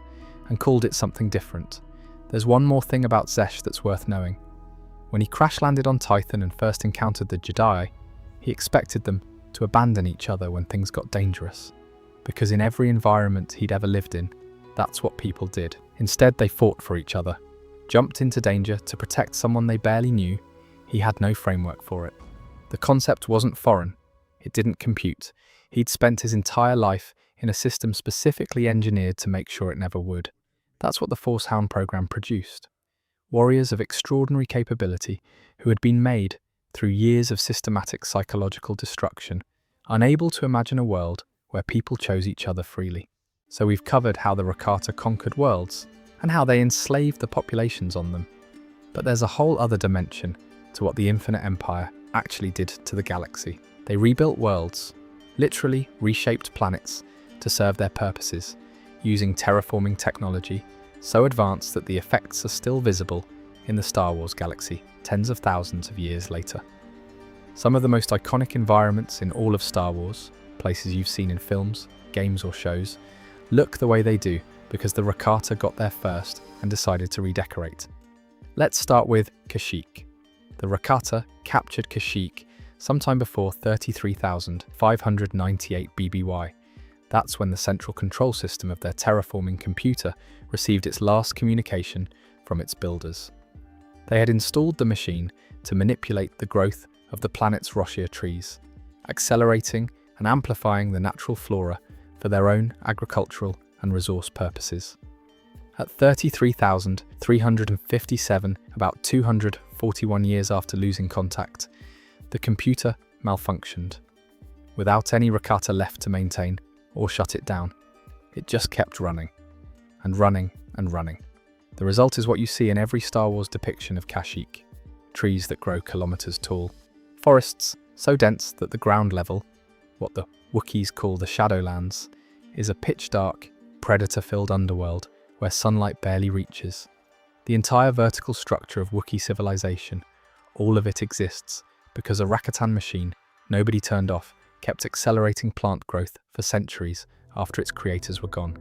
and called it something different. There's one more thing about Zesh that's worth knowing. When he crash-landed on Tython and first encountered the Jedi, he expected them to abandon each other when things got dangerous. Because in every environment he'd ever lived in, that's what people did. Instead, they fought for each other, jumped into danger to protect someone they barely knew. He had no framework for it. The concept wasn't foreign. It didn't compute. He'd spent his entire life in a system specifically engineered to make sure it never would. That's what the Force Hound program produced. Warriors of extraordinary capability who had been made through years of systematic psychological destruction, unable to imagine a world where people chose each other freely. So we've covered how the Rakata conquered worlds and how they enslaved the populations on them. But there's a whole other dimension to what the Infinite Empire actually did to the galaxy. They rebuilt worlds, literally reshaped planets to serve their purposes, using terraforming technology so advanced that the effects are still visible in the Star Wars galaxy tens of thousands of years later. Some of the most iconic environments in all of Star Wars, places you've seen in films, games or shows, look the way they do because the Rakata got there first and decided to redecorate. Let's start with Kashyyyk. The Rakata captured Kashyyyk sometime before 33,598 BBY. That's when the central control system of their terraforming computer received its last communication from its builders. They had installed the machine to manipulate the growth of the planet's Roshia trees, accelerating and amplifying the natural flora for their own agricultural and resource purposes. At 33,357, about 241 years after losing contact, the computer malfunctioned. Without any Rakata left to maintain or shut it down, it just kept running, and running, and running. The result is what you see in every Star Wars depiction of Kashyyyk. Trees that grow kilometers tall, forests so dense that the ground level, what the Wookiees call the Shadowlands, is a pitch-dark, predator-filled underworld where sunlight barely reaches. The entire vertical structure of Wookiee civilization, all of it exists because a Rakatan machine, nobody turned off, kept accelerating plant growth for centuries after its creators were gone.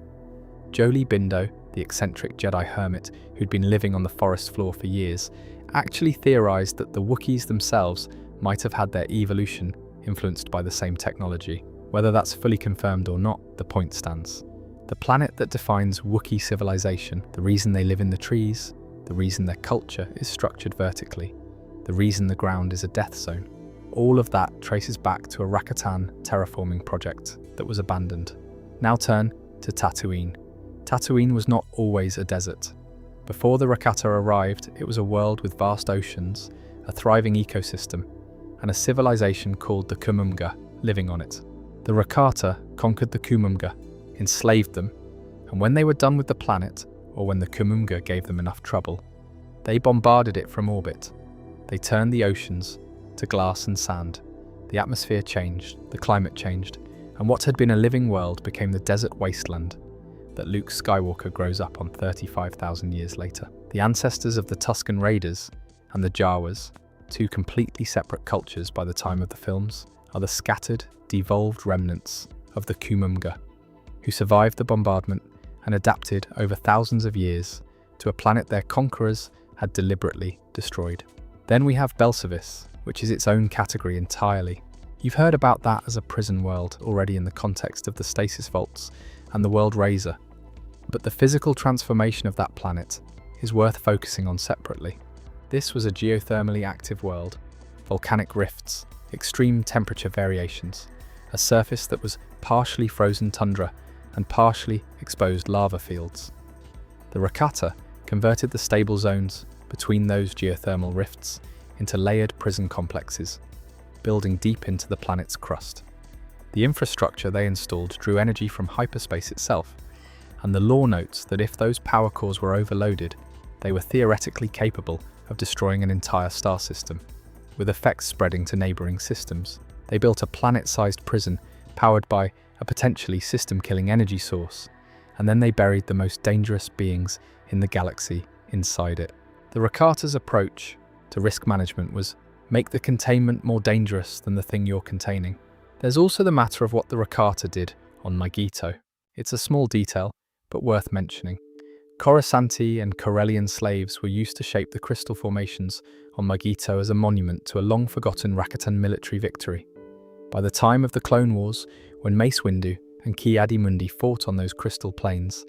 Jolee Bindo, the eccentric Jedi hermit who'd been living on the forest floor for years, actually theorized that the Wookiees themselves might have had their evolution influenced by the same technology. Whether that's fully confirmed or not, the point stands. The planet that defines Wookiee civilization, the reason they live in the trees, the reason their culture is structured vertically, the reason the ground is a death zone, all of that traces back to a Rakatan terraforming project that was abandoned. Now turn to Tatooine. Tatooine was not always a desert. Before the Rakata arrived, it was a world with vast oceans, a thriving ecosystem, and a civilization called the Kumumga living on it. The Rakata conquered the Kumumga, enslaved them, and when they were done with the planet, or when the Kumumga gave them enough trouble, they bombarded it from orbit. They turned the oceans to glass and sand. The atmosphere changed, the climate changed, and what had been a living world became the desert wasteland that Luke Skywalker grows up on 35,000 years later. The ancestors of the Tusken Raiders and the Jawas, two completely separate cultures by the time of the films, are the scattered, devolved remnants of the Kumumga, who survived the bombardment and adapted over thousands of years to a planet their conquerors had deliberately destroyed. Then we have Belsavis, which is its own category entirely. You've heard about that as a prison world already in the context of the stasis vaults and the World Razor, but the physical transformation of that planet is worth focusing on separately. This was a geothermally active world, volcanic rifts, extreme temperature variations, a surface that was partially frozen tundra and partially exposed lava fields. The Rakata converted the stable zones between those geothermal rifts into layered prison complexes, building deep into the planet's crust. The infrastructure they installed drew energy from hyperspace itself, and the lore notes that if those power cores were overloaded, they were theoretically capable of destroying an entire star system, with effects spreading to neighboring systems. They built a planet-sized prison powered by a potentially system-killing energy source, and then they buried the most dangerous beings in the galaxy inside it. The Rakata's approach to risk management was make the containment more dangerous than the thing you're containing. There's also the matter of what the Rakata did on Magito. It's a small detail, but worth mentioning. Coruscanti and Corellian slaves were used to shape the crystal formations on Magito as a monument to a long-forgotten Rakatan military victory. By the time of the Clone Wars, when Mace Windu and Ki-Adi-Mundi fought on those crystal plains,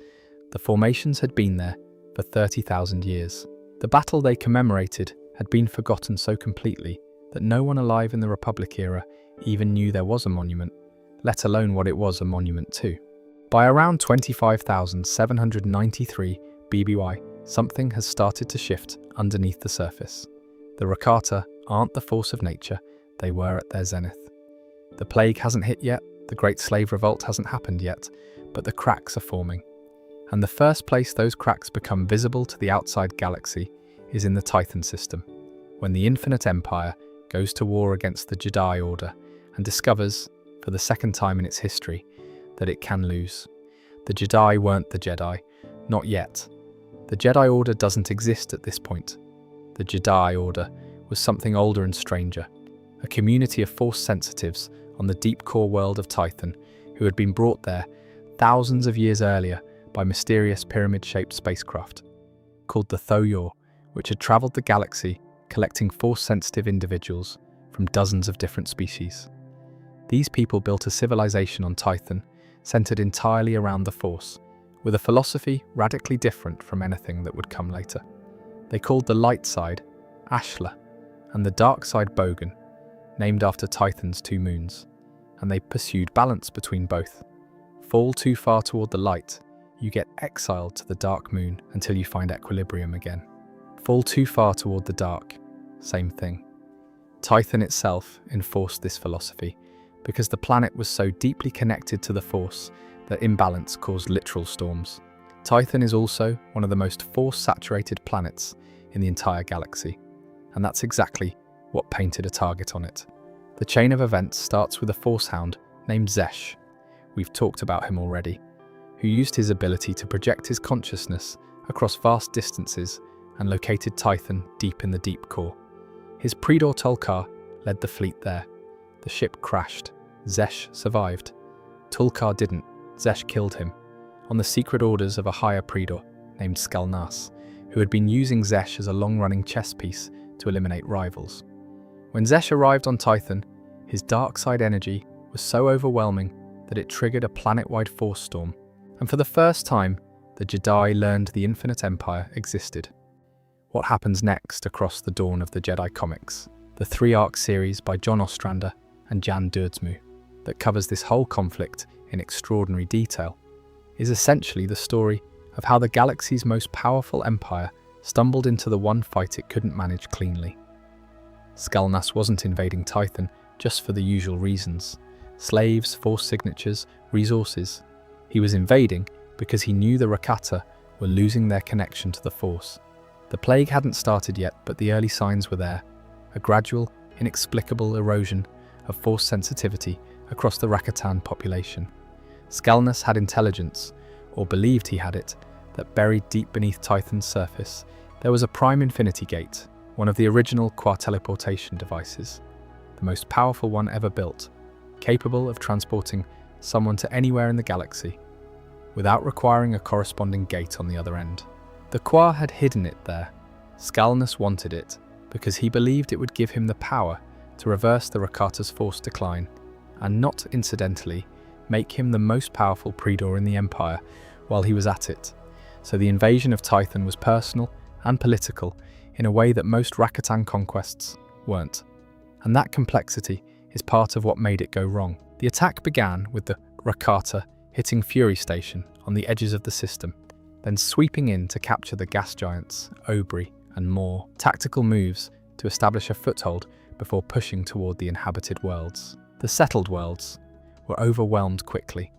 the formations had been there for 30,000 years. The battle they commemorated had been forgotten so completely that no one alive in the Republic era even knew there was a monument, let alone what it was a monument to. By around 25,793 BBY, something has started to shift underneath the surface. The Rakata aren't the force of nature they were at their zenith. The plague hasn't hit yet, the Great Slave Revolt hasn't happened yet, but the cracks are forming. And the first place those cracks become visible to the outside galaxy is in the Titan system, when the Infinite Empire goes to war against the Jedi Order and discovers, for the second time in its history, that it can lose. The Jedi weren't the Jedi, not yet. The Jedi Order doesn't exist at this point. The Jedi Order was something older and stranger, a community of Force sensitives on the deep core world of Titan who had been brought there thousands of years earlier by mysterious pyramid-shaped spacecraft, called the Thoyor, which had travelled the galaxy collecting Force-sensitive individuals from dozens of different species. These people built a civilization on Titan centered entirely around the Force, with a philosophy radically different from anything that would come later. They called the light side Ashla and the dark side Bogan, named after Titan's two moons, and they pursued balance between both. Fall too far toward the light, you get exiled to the dark moon until you find equilibrium again. Fall too far toward the dark, same thing. Titan itself enforced this philosophy because the planet was so deeply connected to the Force that imbalance caused literal storms. Titan is also one of the most Force-saturated planets in the entire galaxy, and that's exactly what painted a target on it. The chain of events starts with a Force Hound named Zesh. We've talked about him already, who used his ability to project his consciousness across vast distances and located Titan deep in the deep core. His Predor Tulkar led the fleet there. The ship crashed. Zesh survived. Tulkar didn't. Zesh killed him, on the secret orders of a higher Predor named Skalnas, who had been using Zesh as a long-running chess piece to eliminate rivals. When Zesh arrived on Titan, his dark side energy was so overwhelming that it triggered a planet-wide force storm, and for the first time, the Jedi learned the Infinite Empire existed. What happens next across the dawn of the Jedi comics, the 3-arc series by John Ostrander and Jan Duursmu, that covers this whole conflict in extraordinary detail, is essentially the story of how the galaxy's most powerful empire stumbled into the one fight it couldn't manage cleanly. Skalnas wasn't invading Titan just for the usual reasons: slaves, Force signatures, resources. He was invading because he knew the Rakata were losing their connection to the Force. The plague hadn't started yet, but the early signs were there: a gradual, inexplicable erosion of Force sensitivity across the Rakatan population. Skalnas had intelligence, or believed he had it, that buried deep beneath Titan's surface, there was a Prime Infinity Gate, one of the original qua-teleportation devices, the most powerful one ever built, capable of transporting someone to anywhere in the galaxy, without requiring a corresponding gate on the other end. The Qua had hidden it there. Skalnas wanted it because he believed it would give him the power to reverse the Rakata's Force decline, and not incidentally, make him the most powerful Predor in the Empire while he was at it. So the invasion of Titan was personal and political in a way that most Rakatan conquests weren't. And that complexity is part of what made it go wrong. The attack began with the Rakata hitting Fury Station on the edges of the system, then sweeping in to capture the gas giants Obri and more tactical moves to establish a foothold before pushing toward the inhabited worlds. The settled worlds were overwhelmed quickly.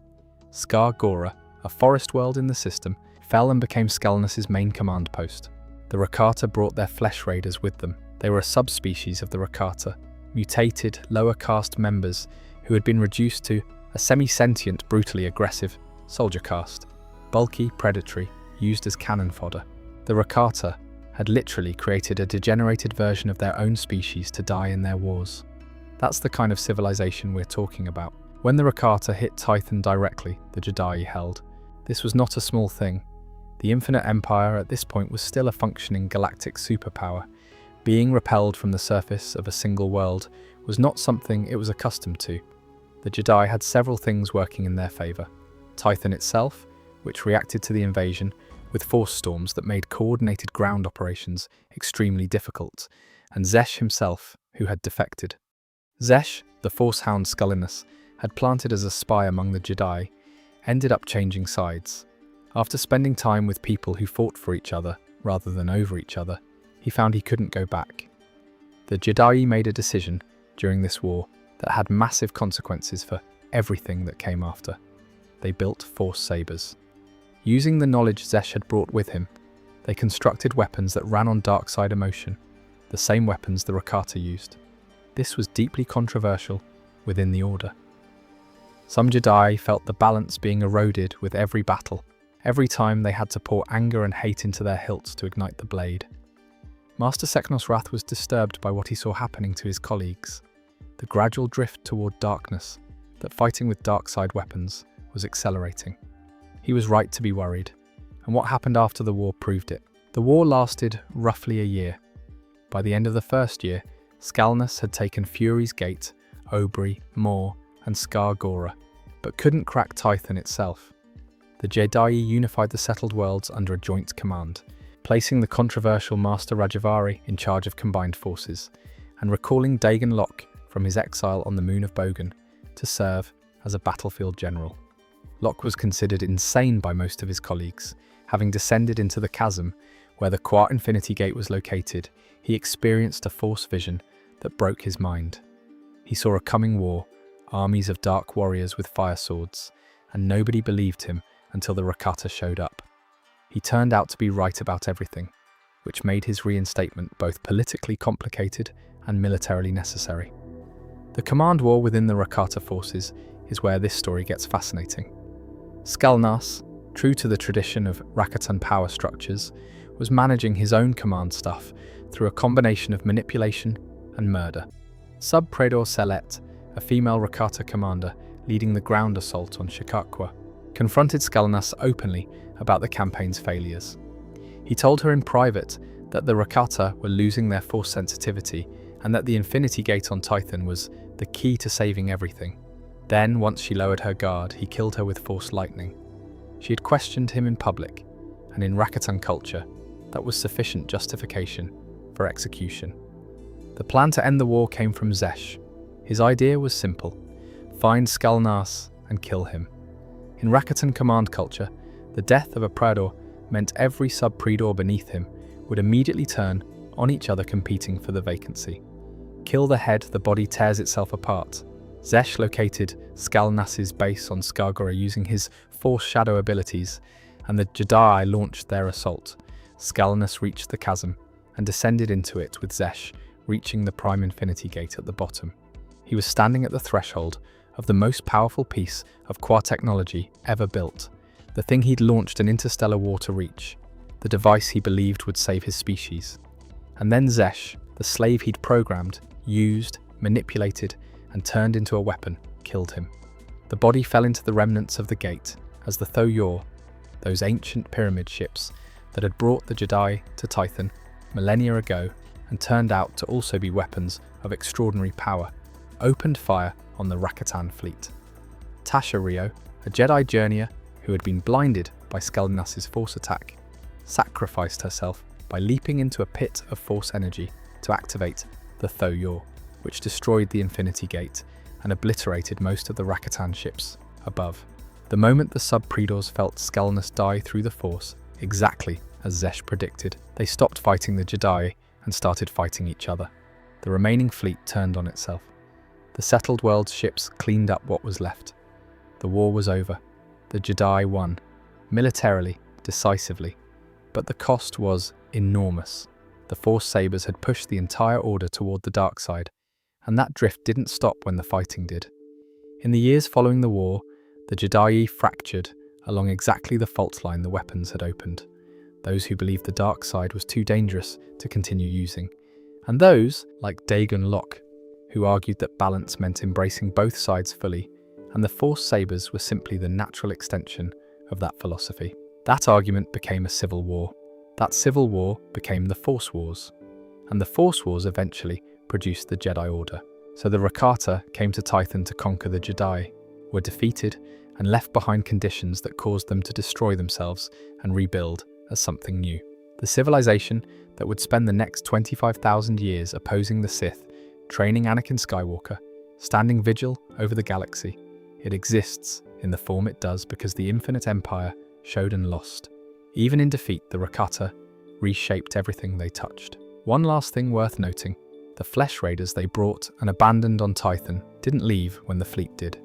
Skar Gora, a forest world in the system, fell and became Skelnus' main command post. The Rakata brought their flesh raiders with them. They were a subspecies of the Rakata, mutated, lower caste members who had been reduced to a semi-sentient, brutally aggressive soldier caste, bulky, predatory, used as cannon fodder. The Rakata had literally created a degenerated version of their own species to die in their wars. That's the kind of civilization we're talking about. When the Rakata hit Titan directly, the Jedi held, this was not a small thing. The Infinite Empire at this point was still a functioning galactic superpower. Being repelled from the surface of a single world was not something it was accustomed to. The Jedi had several things working in their favor. Titan itself, which reacted to the invasion with force storms that made coordinated ground operations extremely difficult, and Zesh himself, who had defected. Zesh, the Force Hound Skellinus, had planted as a spy among the Jedi, ended up changing sides. After spending time with people who fought for each other rather than over each other, he found he couldn't go back. The Jedi made a decision during this war that had massive consequences for everything that came after. They built Force sabers. Using the knowledge Zesh had brought with him, they constructed weapons that ran on dark side emotion, the same weapons the Rakata used. This was deeply controversial within the Order. Some Jedi felt the balance being eroded with every battle, every time they had to pour anger and hate into their hilts to ignite the blade. Master Seknos Wrath was disturbed by what he saw happening to his colleagues, the gradual drift toward darkness, that fighting with dark side weapons was accelerating. He was right to be worried, and what happened after the war proved it. The war lasted roughly a year. By the end of the first year, Skelnus had taken Fury's Gate, Obri, Maw, and Skar Gora, but couldn't crack Titan itself. The Jedi unified the settled worlds under a joint command, placing the controversial Master Rajavari in charge of combined forces, and recalling Dagon Locke from his exile on the moon of Bogan to serve as a battlefield general. Locke was considered insane by most of his colleagues. Having descended into the chasm where the Quart Infinity Gate was located, he experienced a force vision that broke his mind. He saw a coming war, armies of dark warriors with fire swords, and nobody believed him until the Rakata showed up. He turned out to be right about everything, which made his reinstatement both politically complicated and militarily necessary. The command war within the Rakata forces is where this story gets fascinating. Skelnas, true to the tradition of Rakatan power structures, was managing his own command staff through a combination of manipulation and murder. Sub-Praedor Selet, a female Rakata commander leading the ground assault on Shikakwa, confronted Skelnas openly about the campaign's failures. He told her in private that the Rakata were losing their force sensitivity and that the Infinity Gate on Titan was the key to saving everything. Then, once she lowered her guard, he killed her with force lightning. She had questioned him in public, and in Rakatan culture, that was sufficient justification for execution. The plan to end the war came from Zesh. His idea was simple: find Skelnas and kill him. In Rakatan command culture, the death of a Praedor meant every sub-Praedor beneath him would immediately turn on each other, competing for the vacancy. Kill the head, the body tears itself apart. Zesh located Skelnas' base on Skar Gora using his Force Shadow abilities, and the Jedi launched their assault. Skelnas reached the chasm and descended into it with Zesh, reaching the Prime Infinity Gate at the bottom. He was standing at the threshold of the most powerful piece of Quar technology ever built, the thing he'd launched an interstellar war to reach, the device he believed would save his species. And then Zesh, the slave he'd programmed, used, manipulated, and turned into a weapon, killed him. The body fell into the remnants of the gate as the Thoyor, those ancient pyramid ships that had brought the Jedi to Titan millennia ago and turned out to also be weapons of extraordinary power, opened fire on the Rakatan fleet. Tasha Rio, a Jedi journeyer who had been blinded by Skelnas' force attack, sacrificed herself by leaping into a pit of force energy to activate the Thoyor, which destroyed the Infinity Gate and obliterated most of the Rakatan ships above. The moment the sub-Praedors felt Skelnas die through the Force, exactly as Zesh predicted. They stopped fighting the Jedi and started fighting each other. The remaining fleet turned on itself. The settled world's ships cleaned up what was left. The war was over. The Jedi won, militarily, decisively. But the cost was enormous. The Force sabers had pushed the entire Order toward the dark side, and that drift didn't stop when the fighting did. In the years following the war, the Jedi fractured along exactly the fault line the weapons had opened. Those who believed the dark side was too dangerous to continue using, and those, like Dagon Locke, who argued that balance meant embracing both sides fully, and the Force sabers were simply the natural extension of that philosophy. That argument became a civil war. That civil war became the Force Wars, and the Force Wars eventually produced the Jedi Order. So the Rakata came to Tython to conquer the Jedi, were defeated, and left behind conditions that caused them to destroy themselves and rebuild as something new. The civilization that would spend the next 25,000 years opposing the Sith, training Anakin Skywalker, standing vigil over the galaxy. It exists in the form it does because the Infinite Empire showed and lost. Even in defeat, the Rakata reshaped everything they touched. One last thing worth noting, the flesh raiders they brought and abandoned on Tython didn't leave when the fleet did.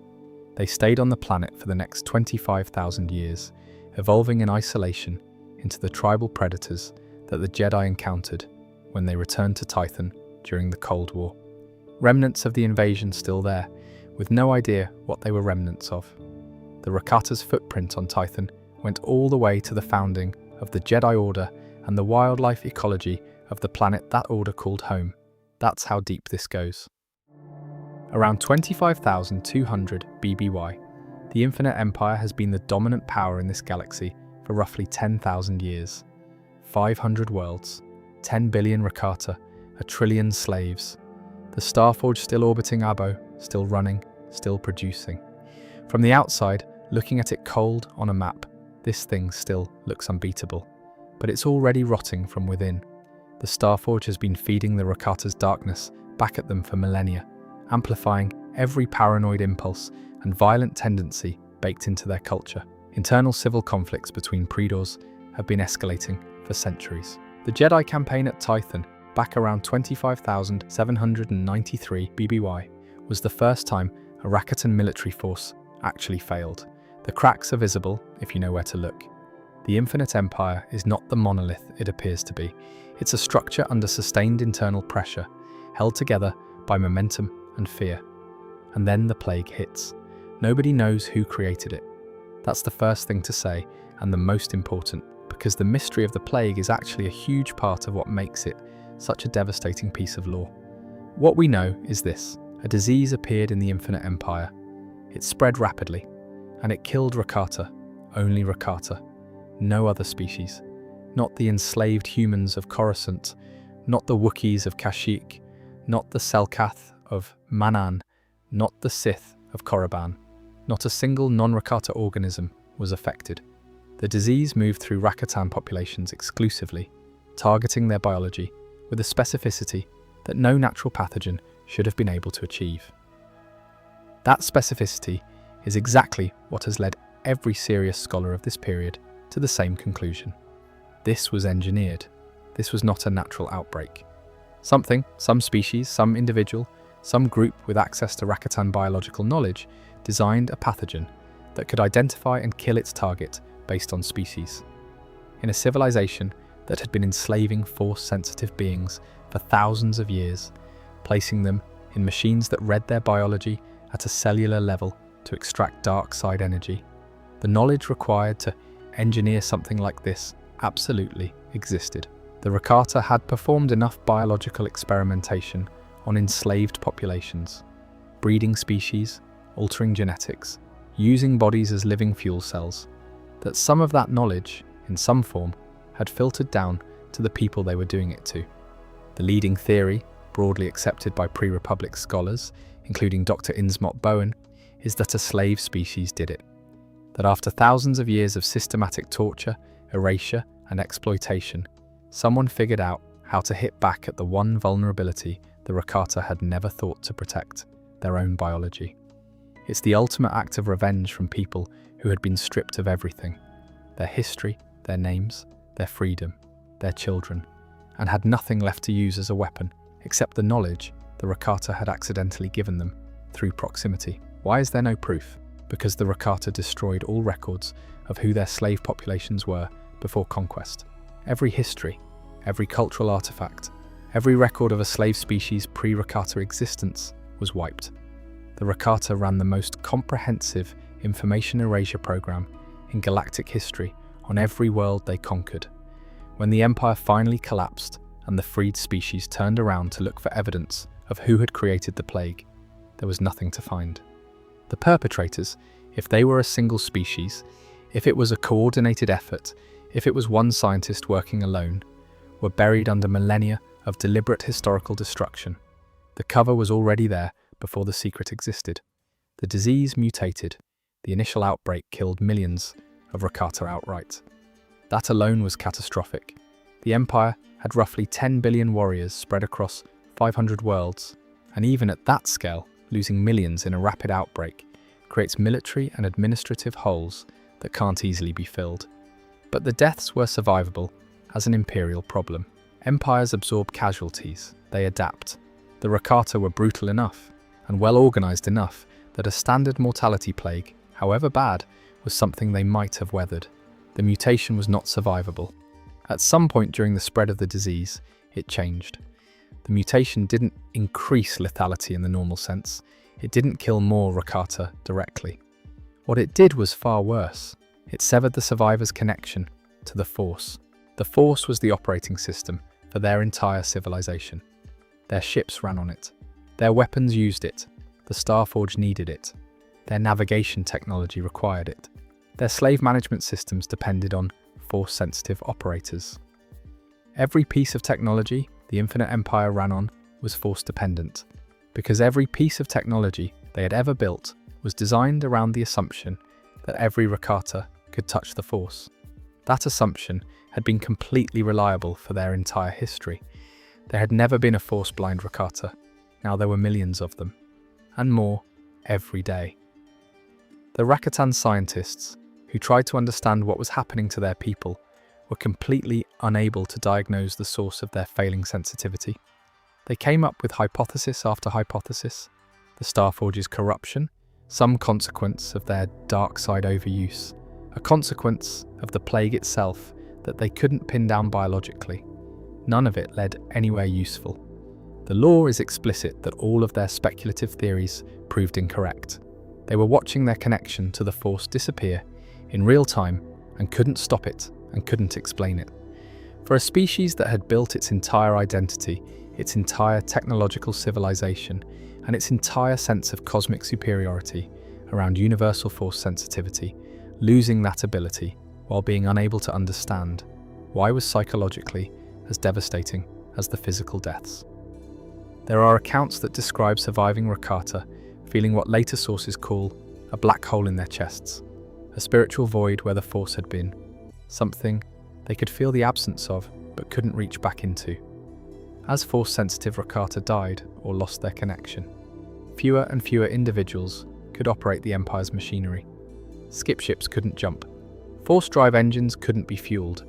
They stayed on the planet for the next 25,000 years, evolving in isolation into the tribal predators that the Jedi encountered when they returned to Tython during the Cold War. Remnants of the invasion still there, with no idea what they were remnants of. The Rakata's footprint on Tython went all the way to the founding of the Jedi Order and the wildlife ecology of the planet that Order called home. That's how deep this goes. Around 25,200 BBY, the Infinite Empire has been the dominant power in this galaxy for roughly 10,000 years. 500 worlds, 10 billion Rakata, 1 trillion slaves. The Starforge still orbiting Abo, still running, still producing. From the outside, looking at it cold on a map, this thing still looks unbeatable. But it's already rotting from within. The Starforge has been feeding the Rakata's darkness back at them for millennia, amplifying every paranoid impulse and violent tendency baked into their culture. Internal civil conflicts between Praetors have been escalating for centuries. The Jedi campaign at Tython, back around 25,793 BBY, was the first time a Rakatan military force actually failed. The cracks are visible if you know where to look. The Infinite Empire is not the monolith it appears to be. It's a structure under sustained internal pressure, held together by momentum and fear. And then the plague hits. Nobody knows who created it. That's the first thing to say, and the most important, because the mystery of the plague is actually a huge part of what makes it such a devastating piece of lore. What we know is this: a disease appeared in the Infinite Empire. It spread rapidly, and it killed Rakata, only Rakata, no other species. Not the enslaved humans of Coruscant, not the Wookiees of Kashyyyk, not the Selkath of Manaan, not the Sith of Korriban. Not a single non-Rakata organism was affected. The disease moved through Rakatan populations exclusively, targeting their biology with a specificity that no natural pathogen should have been able to achieve. That specificity is exactly what has led every serious scholar of this period to the same conclusion. This was engineered. This was not a natural outbreak. Something, some species, some individual, some group with access to Rakatan biological knowledge designed a pathogen that could identify and kill its target based on species. In a civilization that had been enslaving Force-sensitive beings for thousands of years, placing them in machines that read their biology at a cellular level to extract dark side energy, the knowledge required to engineer something like this absolutely existed. The Rakata had performed enough biological experimentation on enslaved populations, breeding species, altering genetics, using bodies as living fuel cells, that some of that knowledge, in some form, had filtered down to the people they were doing it to. The leading theory, broadly accepted by pre-Republic scholars, including Dr. Innsmouth Bowen, is that a slave species did it. That after thousands of years of systematic torture, erasure, and exploitation, someone figured out how to hit back at the one vulnerability the Rakata had never thought to protect: their own biology. It's the ultimate act of revenge from people who had been stripped of everything: their history, their names, their freedom, their children, and had nothing left to use as a weapon except the knowledge the Rakata had accidentally given them through proximity. Why is there no proof? Because the Rakata destroyed all records of who their slave populations were before conquest. Every history, every cultural artifact, every record of a slave species pre-Rakata existence was wiped. The Rakata ran the most comprehensive information erasure program in galactic history on every world they conquered. When the Empire finally collapsed and the freed species turned around to look for evidence of who had created the plague, there was nothing to find. The perpetrators, if they were a single species, if it was a coordinated effort, if it was one scientist working alone, were buried under millennia of deliberate historical destruction. The cover was already there before the secret existed. The disease mutated. The initial outbreak killed millions of Rakata outright. That alone was catastrophic. The Empire had roughly 10 billion warriors spread across 500 worlds, and even at that scale, losing millions in a rapid outbreak creates military and administrative holes that can't easily be filled. But the deaths were survivable as an imperial problem. Empires absorb casualties, they adapt. The Rakata were brutal enough and well organized enough that a standard mortality plague, however bad, was something they might have weathered. The mutation was not survivable. At some point during the spread of the disease, it changed. The mutation didn't increase lethality in the normal sense. It didn't kill more Rakata directly. What it did was far worse. It severed the survivors' connection to the Force. The Force was the operating system for their entire civilization. Their ships ran on it. Their weapons used it. The Starforge needed it. Their navigation technology required it. Their slave management systems depended on Force-sensitive operators. Every piece of technology the Infinite Empire ran on was Force-dependent, because every piece of technology they had ever built was designed around the assumption that every Rakata could touch the Force. That assumption had been completely reliable for their entire history. There had never been a Force-blind Rakata. Now there were millions of them, and more every day. The Rakatan scientists, who tried to understand what was happening to their people, were completely unable to diagnose the source of their failing sensitivity. They came up with hypothesis after hypothesis. The Starforge's corruption, some consequence of their dark side overuse, a consequence of the plague itself that they couldn't pin down biologically. None of it led anywhere useful. The law is explicit that all of their speculative theories proved incorrect. They were watching their connection to the Force disappear in real time and couldn't stop it and couldn't explain it. For a species that had built its entire identity, its entire technological civilization, and its entire sense of cosmic superiority around universal Force sensitivity, losing that ability while being unable to understand why was psychologically as devastating as the physical deaths. There are accounts that describe surviving Rakata feeling what later sources call a black hole in their chests, a spiritual void where the Force had been, something they could feel the absence of but couldn't reach back into. As Force-sensitive Rakata died or lost their connection, fewer and fewer individuals could operate the Empire's machinery. Skip ships couldn't jump. Force drive engines couldn't be fueled.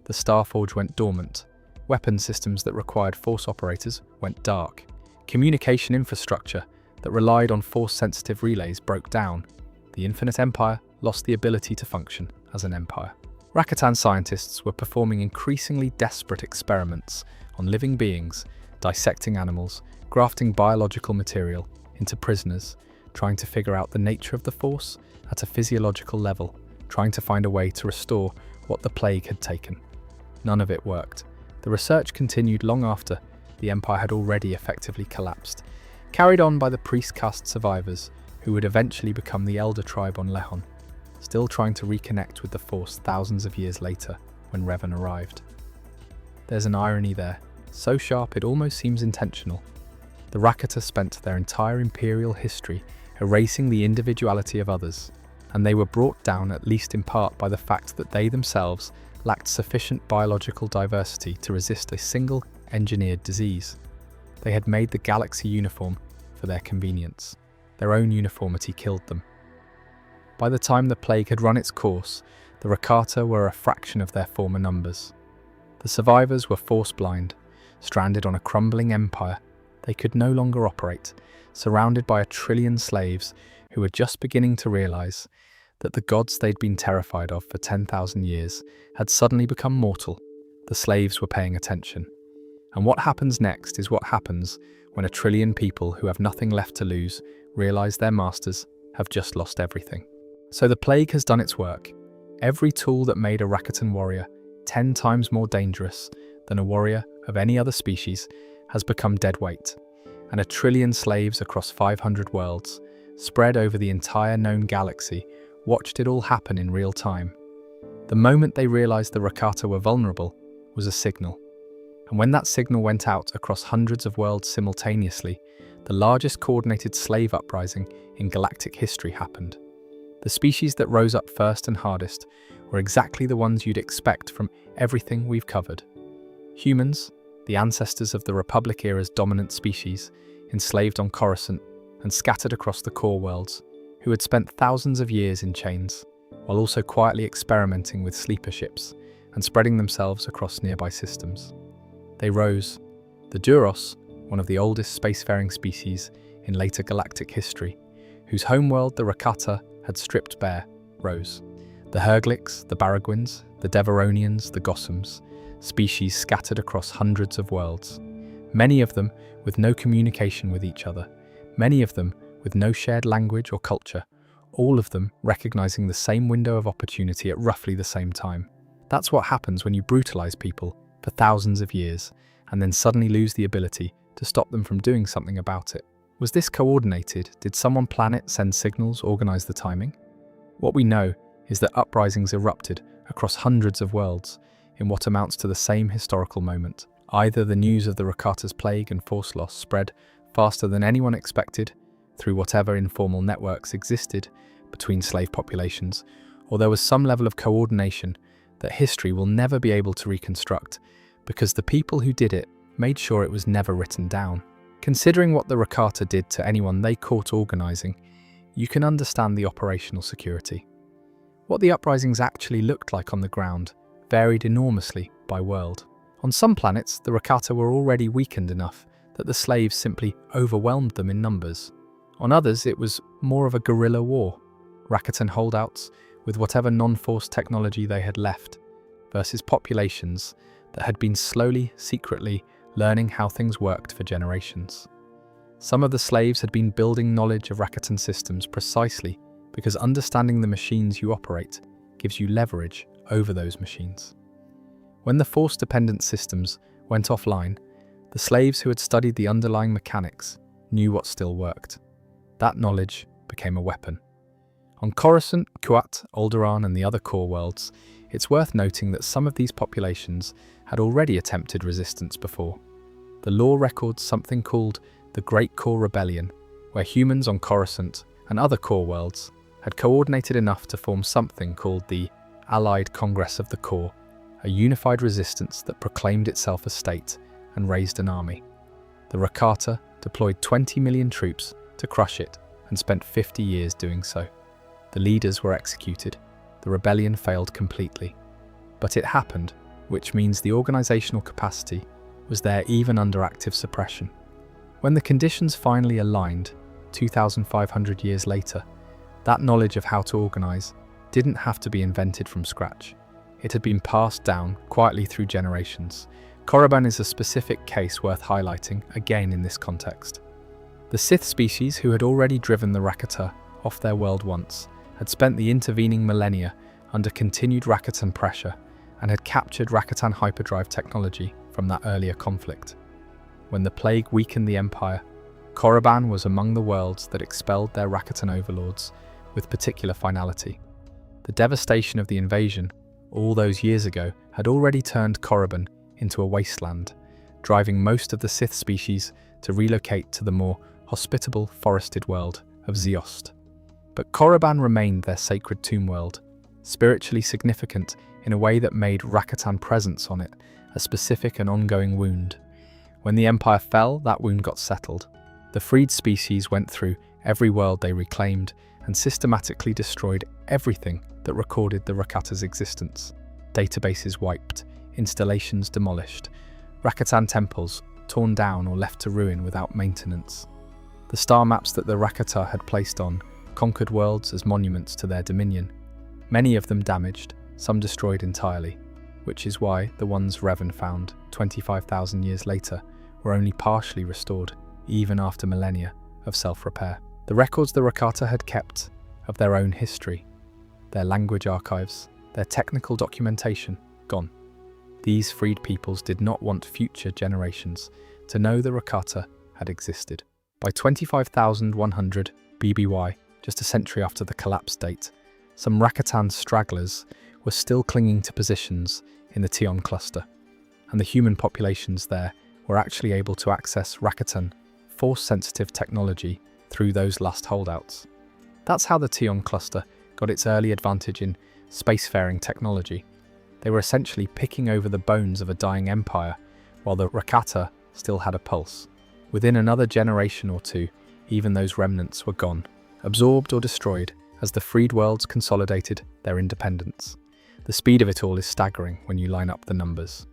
The Starforge went dormant. Weapon systems that required Force operators went dark. Communication infrastructure that relied on Force-sensitive relays broke down. The Infinite Empire lost the ability to function as an empire. Rakatan scientists were performing increasingly desperate experiments on living beings, dissecting animals, grafting biological material into prisoners, trying to figure out the nature of the Force at a physiological level, trying to find a way to restore what the plague had taken. None of it worked. The research continued long after the Empire had already effectively collapsed, carried on by the priest caste survivors who would eventually become the elder tribe on Lehon, still trying to reconnect with the Force thousands of years later when Revan arrived. There's an irony there, so sharp it almost seems intentional. The Rakata spent their entire imperial history erasing the individuality of others, and they were brought down at least in part by the fact that they themselves lacked sufficient biological diversity to resist a single engineered disease. They had made the galaxy uniform for their convenience. Their own uniformity killed them. By the time the plague had run its course, The Rakata were a fraction of their former numbers. The survivors were force-blind, stranded on a crumbling empire. They could no longer operate, surrounded by 1 trillion slaves who were just beginning to realize that the gods they'd been terrified of for 10,000 years had suddenly become mortal. The slaves were paying attention. And what happens next is what happens when 1 trillion people who have nothing left to lose realize their masters have just lost everything. So the plague has done its work. Every tool that made a Rakatan warrior 10 times more dangerous than a warrior of any other species has become dead weight, and 1 trillion slaves across 500 worlds, spread over the entire known galaxy, watched it all happen in real time. The moment they realized the Rakata were vulnerable was a signal. And when that signal went out across hundreds of worlds simultaneously, the largest coordinated slave uprising in galactic history happened. The species that rose up first and hardest were exactly the ones you'd expect from everything we've covered. Humans, the ancestors of the Republic era's dominant species, enslaved on Coruscant and scattered across the core worlds, who had spent thousands of years in chains, while also quietly experimenting with sleeper ships and spreading themselves across nearby systems. They rose. The Duros, one of the oldest spacefaring species in later galactic history, whose homeworld the Rakata had stripped bare, rose. The Herglics, the Baragwins, the Deveronians, the Gossams, species scattered across hundreds of worlds, many of them with no communication with each other, many of them with no shared language or culture, all of them recognizing the same window of opportunity at roughly the same time. That's what happens when you brutalize people for thousands of years and then suddenly lose the ability to stop them from doing something about it. Was this coordinated? Did someone plan it, send signals, organize the timing? What we know is that uprisings erupted across hundreds of worlds in what amounts to the same historical moment. Either the news of the Rakata's plague and force loss spread faster than anyone expected through whatever informal networks existed between slave populations, or there was some level of coordination that history will never be able to reconstruct because the people who did it made sure it was never written down. Considering what the Rakata did to anyone they caught organizing, you can understand the operational security. What the uprisings actually looked like on the ground varied enormously by world. On some planets, the Rakata were already weakened enough that the slaves simply overwhelmed them in numbers. On others, it was more of a guerrilla war, Rakatan holdouts with whatever non-force technology they had left, versus populations that had been slowly, secretly learning how things worked for generations. Some of the slaves had been building knowledge of Rakatan systems precisely because understanding the machines you operate gives you leverage over those machines. When the force-dependent systems went offline, the slaves who had studied the underlying mechanics knew what still worked. That knowledge became a weapon. On Coruscant, Kuat, Alderaan, and the other core worlds, it's worth noting that some of these populations had already attempted resistance before. The lore records something called the Great Core Rebellion, where humans on Coruscant and other core worlds had coordinated enough to form something called the Allied Congress of the Core, a unified resistance that proclaimed itself a state and raised an army. The Rakata deployed 20 million troops to crush it and spent 50 years doing so. The leaders were executed. The rebellion failed completely. But it happened, which means the organizational capacity was there even under active suppression. When the conditions finally aligned, 2,500 years later, that knowledge of how to organize didn't have to be invented from scratch. It had been passed down quietly through generations. Korriban is a specific case worth highlighting again in this context. The Sith species, who had already driven the Rakata off their world once, had spent the intervening millennia under continued Rakatan pressure and had captured Rakatan hyperdrive technology from that earlier conflict. When the plague weakened the Empire, Korriban was among the worlds that expelled their Rakatan overlords with particular finality. The devastation of the invasion, all those years ago, had already turned Korriban into a wasteland, driving most of the Sith species to relocate to the more hospitable forested world of Ziost. But Korriban remained their sacred tomb world, spiritually significant in a way that made Rakatan presence on it a specific and ongoing wound. When the Empire fell, that wound got settled. The freed species went through every world they reclaimed and systematically destroyed everything that recorded the Rakata's existence. Databases wiped, installations demolished, Rakatan temples torn down or left to ruin without maintenance. The star maps that the Rakata had placed on conquered worlds as monuments to their dominion, many of them damaged, some destroyed entirely, which is why the ones Revan found 25,000 years later were only partially restored, even after millennia of self-repair. The records the Rakata had kept of their own history, their language archives, their technical documentation, gone. These freed peoples did not want future generations to know the Rakata had existed. By 25,100 BBY, just a century after the collapse date, some Rakatan stragglers were still clinging to positions in the Tion cluster, and the human populations there were actually able to access Rakatan force-sensitive technology through those last holdouts. That's how the Tion cluster got its early advantage in spacefaring technology. They were essentially picking over the bones of a dying empire, while the Rakata still had a pulse. Within another generation or two, even those remnants were gone, absorbed or destroyed as the freed worlds consolidated their independence. The speed of it all is staggering when you line up the numbers.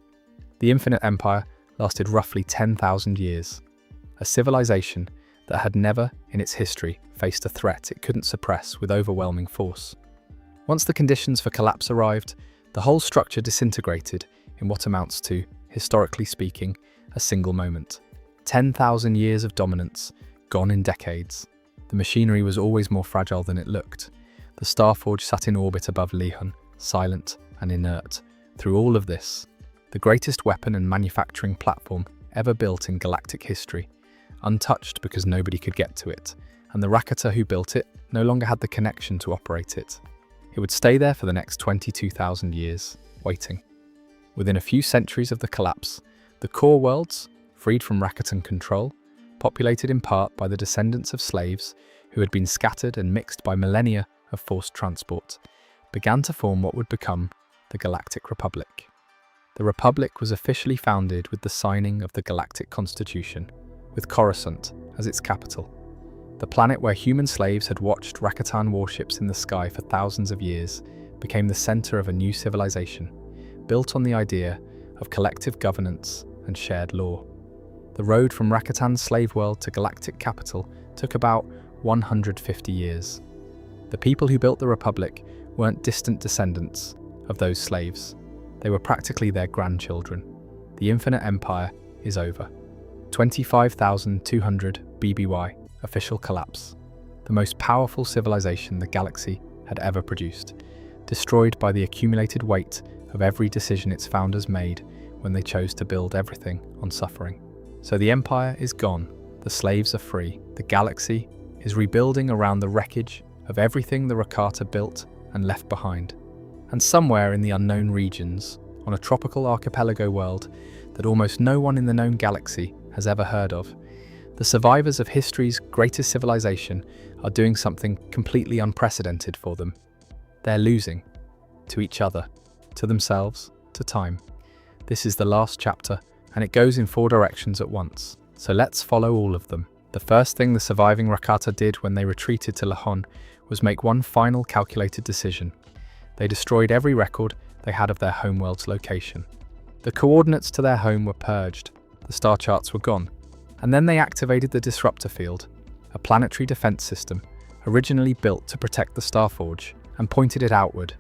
The Infinite Empire lasted roughly 10,000 years, a civilization that had never, in its history, faced a threat it couldn't suppress with overwhelming force. Once the conditions for collapse arrived, the whole structure disintegrated in what amounts to, historically speaking, a single moment. 10,000 years of dominance, gone in decades. The machinery was always more fragile than it looked. The Starforge sat in orbit above Lehon, silent and inert. Through all of this, the greatest weapon and manufacturing platform ever built in galactic history, untouched because nobody could get to it, and the Rakata who built it no longer had the connection to operate it. It would stay there for the next 22,000 years, waiting. Within a few centuries of the collapse, the core worlds, freed from Rakatan control, populated in part by the descendants of slaves who had been scattered and mixed by millennia of forced transport, began to form what would become the Galactic Republic. The Republic was officially founded with the signing of the Galactic Constitution, with Coruscant as its capital. The planet where human slaves had watched Rakatan warships in the sky for thousands of years became the center of a new civilization, built on the idea of collective governance and shared law. The road from Rakatan's slave world to galactic capital took about 150 years. The people who built the Republic weren't distant descendants of those slaves. They were practically their grandchildren. The Infinite Empire is over. 25,200 BBY, official collapse. The most powerful civilization the galaxy had ever produced, destroyed by the accumulated weight of every decision its founders made when they chose to build everything on suffering. So the Empire is gone, the slaves are free, the galaxy is rebuilding around the wreckage of everything the Rakata built and left behind. And somewhere in the unknown regions, on a tropical archipelago world that almost no one in the known galaxy has ever heard of, the survivors of history's greatest civilization are doing something completely unprecedented for them. They're losing. To each other, to themselves, to time. This is the last chapter, and it goes in 4 directions at once. So let's follow all of them. The first thing the surviving Rakata did when they retreated to Lehon was make one final calculated decision. They destroyed every record they had of their homeworld's location. The coordinates to their home were purged, the star charts were gone, and then they activated the Disruptor Field, a planetary defense system originally built to protect the Starforge, and pointed it outward.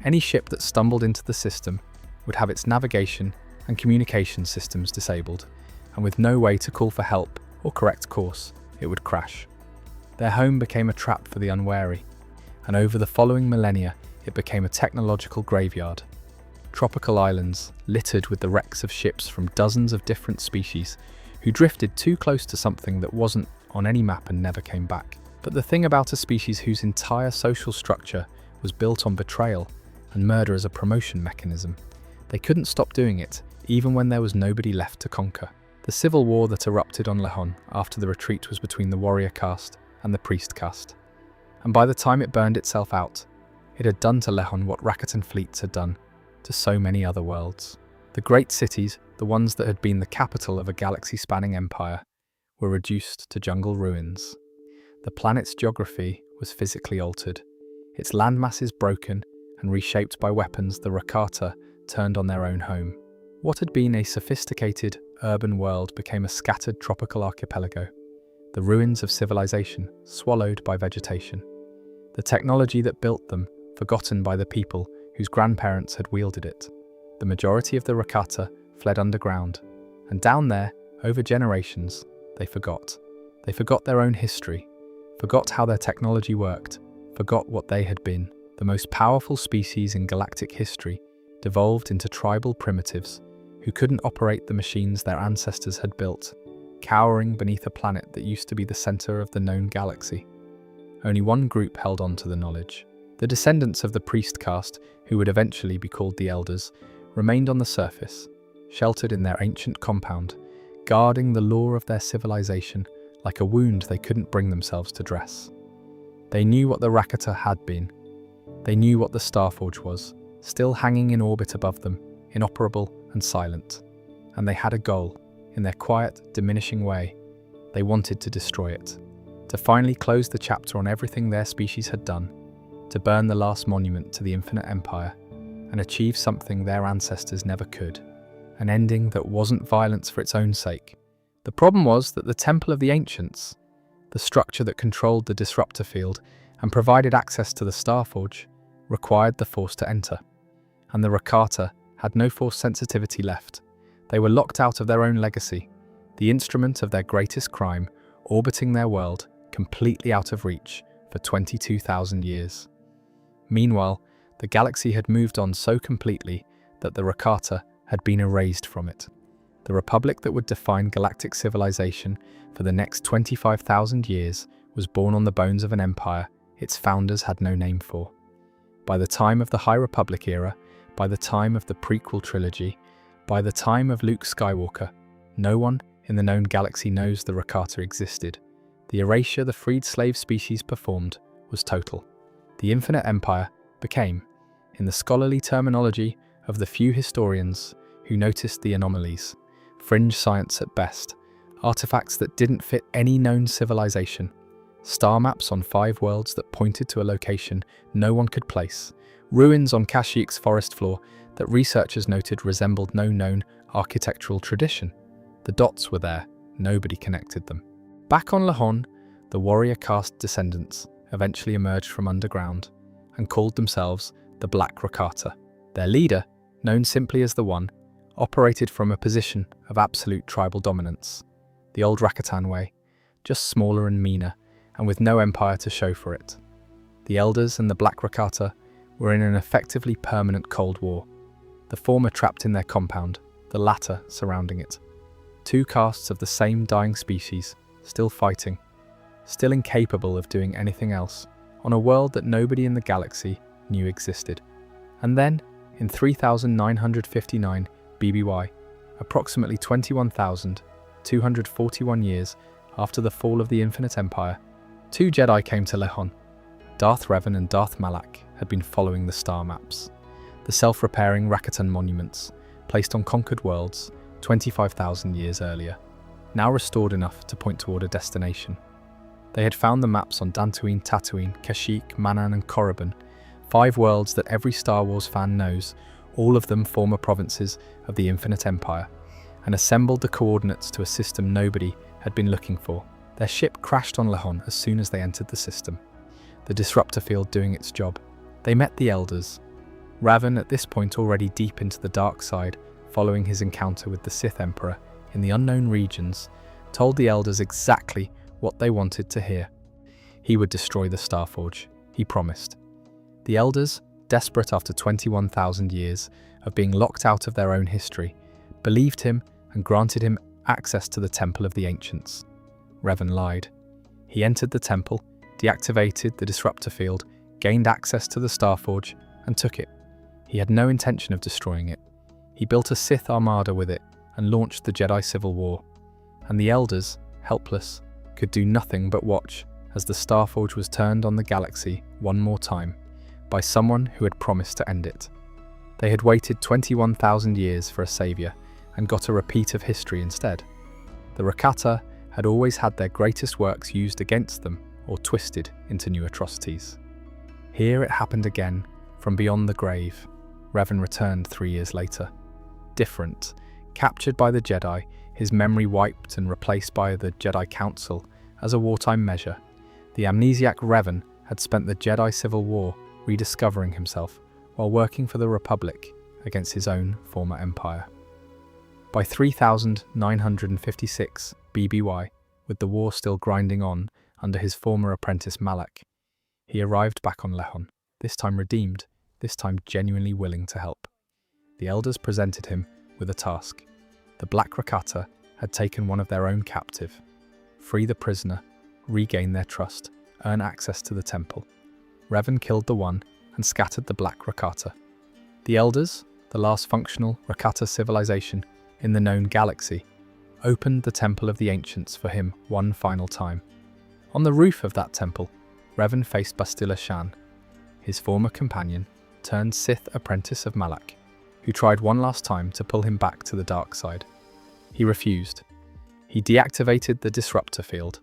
Any ship that stumbled into the system would have its navigation and communication systems disabled, and with no way to call for help or correct course, it would crash. Their home became a trap for the unwary, and over the following millennia, it became a technological graveyard. Tropical islands littered with the wrecks of ships from dozens of different species who drifted too close to something that wasn't on any map and never came back. But the thing about a species whose entire social structure was built on betrayal and murder as a promotion mechanism, they couldn't stop doing it, even when there was nobody left to conquer. The civil war that erupted on Lehon after the retreat was between the warrior caste and the priest caste. And by the time it burned itself out, it had done to Lehon what Rakatan fleets had done to so many other worlds. The great cities, the ones that had been the capital of a galaxy-spanning empire, were reduced to jungle ruins. The planet's geography was physically altered. Its landmasses broken and reshaped by weapons the Rakata turned on their own home. What had been a sophisticated, urban world became a scattered tropical archipelago, the ruins of civilization swallowed by vegetation. The technology that built them forgotten by the people whose grandparents had wielded it. The majority of the Rakata fled underground, and down there, over generations, they forgot. They forgot their own history, forgot how their technology worked, forgot what they had been. The most powerful species in galactic history devolved into tribal primitives who couldn't operate the machines their ancestors had built, cowering beneath a planet that used to be the center of the known galaxy. Only one group held on to the knowledge. The descendants of the priest caste, who would eventually be called the Elders, remained on the surface, sheltered in their ancient compound, guarding the lore of their civilization like a wound they couldn't bring themselves to dress. They knew what the Rakata had been. They knew what the Starforge was, still hanging in orbit above them, inoperable and silent. And they had a goal. In their quiet, diminishing way, they wanted to destroy it, to finally close the chapter on everything their species had done, to burn the last monument to the Infinite Empire, and achieve something their ancestors never could, an ending that wasn't violence for its own sake. The problem was that the Temple of the Ancients, the structure that controlled the disruptor field and provided access to the Starforge, required the Force to enter, and the Rakata had no Force sensitivity left. They were locked out of their own legacy, the instrument of their greatest crime, orbiting their world, completely out of reach, for 22,000 years. Meanwhile, the galaxy had moved on so completely that the Rakata had been erased from it. The republic that would define galactic civilization for the next 25,000 years was born on the bones of an empire its founders had no name for. By the time of the High Republic era, by the time of the prequel trilogy, by the time of Luke Skywalker, no one in the known galaxy knows the Rakata existed. The erasure the freed slave species performed was total. The Infinite Empire became, in the scholarly terminology of the few historians who noticed the anomalies, fringe science at best, artifacts that didn't fit any known civilization, star maps on 5 worlds that pointed to a location no one could place, ruins on Kashyyyk's forest floor that researchers noted resembled no known architectural tradition. The dots were there, nobody connected them. Back on Lehon, the warrior caste descendants eventually emerged from underground and called themselves the Black Rakata. Their leader, known simply as the One, operated from a position of absolute tribal dominance. The old Rakatan way, just smaller and meaner, and with no empire to show for it. The Elders and the Black Rakata were in an effectively permanent Cold War, the former trapped in their compound, the latter surrounding it. 2 castes of the same dying species, still fighting, still incapable of doing anything else, on a world that nobody in the galaxy knew existed. And then, in 3959 BBY, approximately 21,241 years after the fall of the Infinite Empire, 2 Jedi came to Lehon. Darth Revan and Darth Malak had been following the star maps, the self-repairing Rakatan monuments, placed on conquered worlds 25,000 years earlier, now restored enough to point toward a destination. They had found the maps on Dantooine, Tatooine, Kashyyyk, Manaan and Korriban, 5 worlds that every Star Wars fan knows, all of them former provinces of the Infinite Empire, and assembled the coordinates to a system nobody had been looking for. Their ship crashed on Lehon as soon as they entered the system, the disruptor field doing its job. They met the Elders. Revan, at this point already deep into the dark side, following his encounter with the Sith Emperor in the unknown regions, told the Elders exactly what they wanted to hear. He would destroy the Starforge, he promised. The Elders, desperate after 21,000 years of being locked out of their own history, believed him and granted him access to the Temple of the Ancients. Revan lied. He entered the temple, deactivated the disruptor field, gained access to the Starforge, and took it. He had no intention of destroying it. He built a Sith armada with it and launched the Jedi Civil War. And the Elders, helpless, could do nothing but watch as the Starforge was turned on the galaxy one more time by someone who had promised to end it. They had waited 21,000 years for a savior and got a repeat of history instead. The Rakata had always had their greatest works used against them or twisted into new atrocities. Here it happened again, from beyond the grave. Revan returned 3 years later. Different. Captured by the Jedi, his memory wiped and replaced by the Jedi Council as a wartime measure. The amnesiac Revan had spent the Jedi Civil War rediscovering himself while working for the Republic against his own former empire. By 3956 BBY, with the war still grinding on under his former apprentice Malak, he arrived back on Lehon, this time redeemed, this time genuinely willing to help. The elders presented him with a task. The Black Rakata had taken one of their own captive. Free the prisoner, regain their trust, earn access to the temple. Revan killed the one and scattered the Black Rakata. The elders, the last functional Rakata civilization in the known galaxy, opened the Temple of the Ancients for him one final time. On the roof of that temple, Revan faced Bastila Shan, his former companion, turned Sith apprentice of Malak, who tried one last time to pull him back to the dark side. He refused. He deactivated the disruptor field.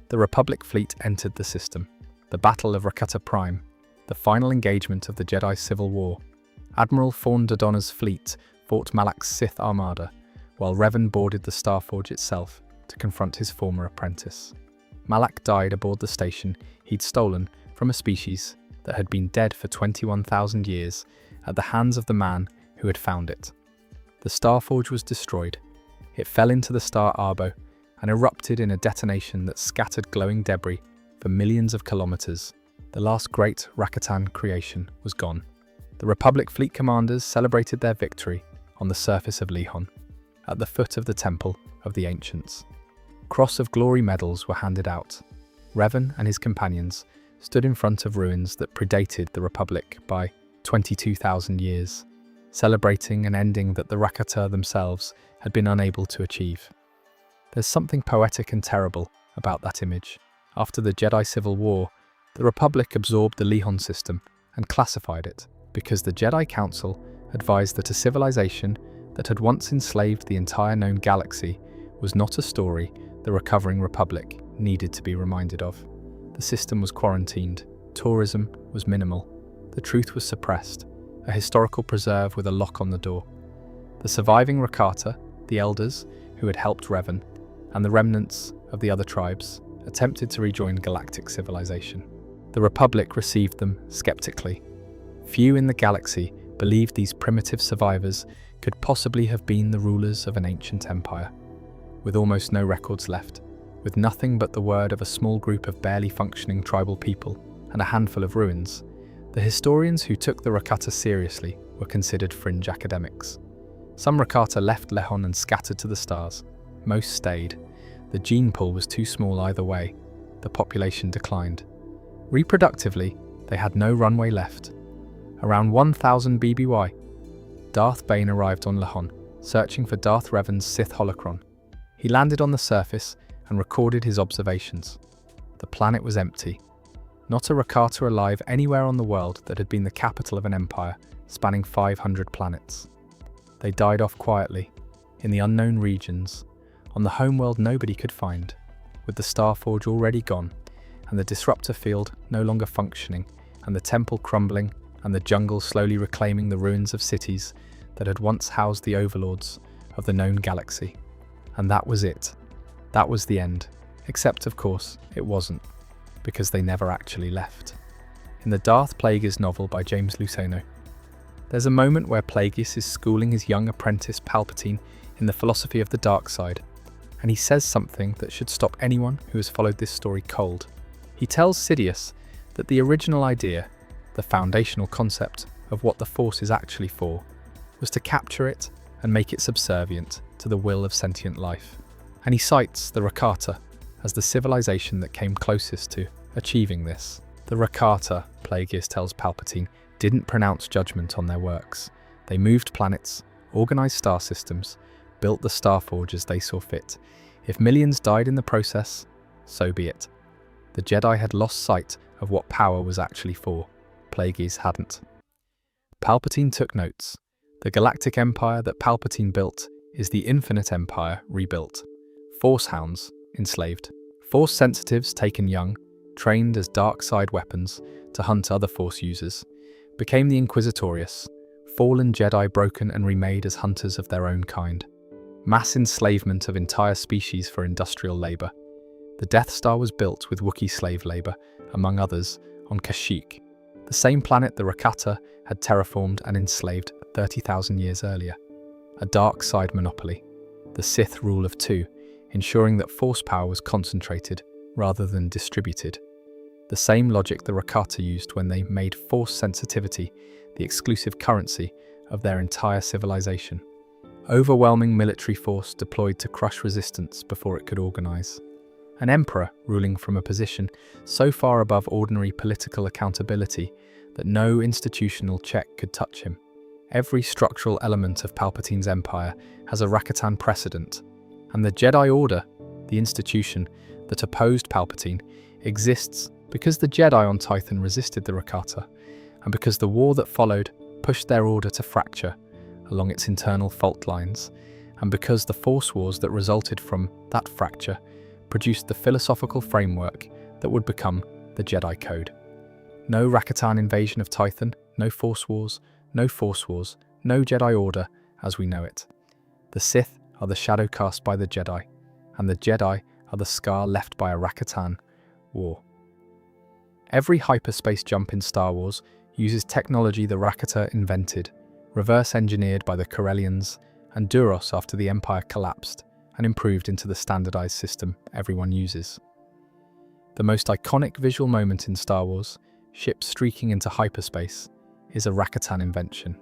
The Republic fleet entered the system. The Battle of Rakata Prime, the final engagement of the Jedi Civil War. Admiral Thorn Dodonna's fleet fought Malak's Sith armada, while Revan boarded the Starforge itself to confront his former apprentice. Malak died aboard the station he'd stolen from a species that had been dead for 21,000 years at the hands of the man who had found it. The Starforge was destroyed. It fell into the Star Arbo and erupted in a detonation that scattered glowing debris for millions of kilometers. The last great Rakatan creation was gone. The Republic fleet commanders celebrated their victory on the surface of Lehon, at the foot of the Temple of the Ancients. Cross of Glory medals were handed out. Revan and his companions stood in front of ruins that predated the Republic by 22,000 years, celebrating an ending that the Rakata themselves had been unable to achieve. There's something poetic and terrible about that image. After the Jedi Civil War, the Republic absorbed the Lehon system and classified it because the Jedi Council advised that a civilization that had once enslaved the entire known galaxy was not a story the recovering Republic needed to be reminded of. The system was quarantined, tourism was minimal, the truth was suppressed, a historical preserve with a lock on the door. The surviving Rakata, the elders who had helped Revan, and the remnants of the other tribes attempted to rejoin galactic civilization. The Republic received them skeptically. Few in the galaxy believed these primitive survivors could possibly have been the rulers of an ancient empire. With almost no records left, with nothing but the word of a small group of barely functioning tribal people and a handful of ruins, the historians who took the Rakata seriously were considered fringe academics. Some Rakata left Lehon and scattered to the stars. Most stayed. The gene pool was too small either way. The population declined. Reproductively, they had no runway left. Around 1000 BBY, Darth Bane arrived on Lehon, searching for Darth Revan's Sith holocron. He landed on the surface and recorded his observations. The planet was empty. Not a Rakata alive anywhere on the world that had been the capital of an empire spanning 500 planets. They died off quietly, in the unknown regions, on the homeworld nobody could find, with the Starforge already gone, and the disruptor field no longer functioning, and the temple crumbling, and the jungle slowly reclaiming the ruins of cities that had once housed the overlords of the known galaxy. And that was it. That was the end. Except, of course, it wasn't, because they never actually left. In the Darth Plagueis novel by James Luceno, there's a moment where Plagueis is schooling his young apprentice Palpatine in the philosophy of the dark side, and he says something that should stop anyone who has followed this story cold. He tells Sidious that the original idea, the foundational concept of what the Force is actually for, was to capture it and make it subservient to the will of sentient life. And he cites the Rakata as the civilization that came closest to achieving this. The Rakata, Plagueis tells Palpatine, didn't pronounce judgment on their works. They moved planets, organized star systems, built the Starforge as they saw fit. If millions died in the process, so be it. The Jedi had lost sight of what power was actually for. Plagueis hadn't. Palpatine took notes. The galactic empire that Palpatine built is the Infinite Empire rebuilt. Force Hounds enslaved. Force sensitives taken young, trained as dark side weapons to hunt other Force users, became the Inquisitorius, fallen Jedi broken and remade as hunters of their own kind. Mass enslavement of entire species for industrial labor. The Death Star was built with Wookiee slave labor, among others, on Kashyyyk, the same planet the Rakata had terraformed and enslaved 30,000 years earlier. A dark side monopoly, the Sith rule of two, ensuring that Force power was concentrated rather than distributed. The same logic the Rakata used when they made Force sensitivity the exclusive currency of their entire civilization. Overwhelming military force deployed to crush resistance before it could organize. An emperor ruling from a position so far above ordinary political accountability that no institutional check could touch him. Every structural element of Palpatine's empire has a Rakatan precedent, and the Jedi Order, the institution that opposed Palpatine, exists because the Jedi on Tython resisted the Rakata, and because the war that followed pushed their order to fracture along its internal fault lines, and because the Force wars that resulted from that fracture produced the philosophical framework that would become the Jedi Code. No Rakatan invasion of Tython, no Force wars, no Jedi Order as we know it. The Sith are the shadow cast by the Jedi, and the Jedi are the scar left by a Rakatan war. Every hyperspace jump in Star Wars uses technology the Rakata invented, reverse-engineered by the Corellians and Duros after the Empire collapsed, and improved into the standardized system everyone uses. The most iconic visual moment in Star Wars, ships streaking into hyperspace, is a Rakatan invention.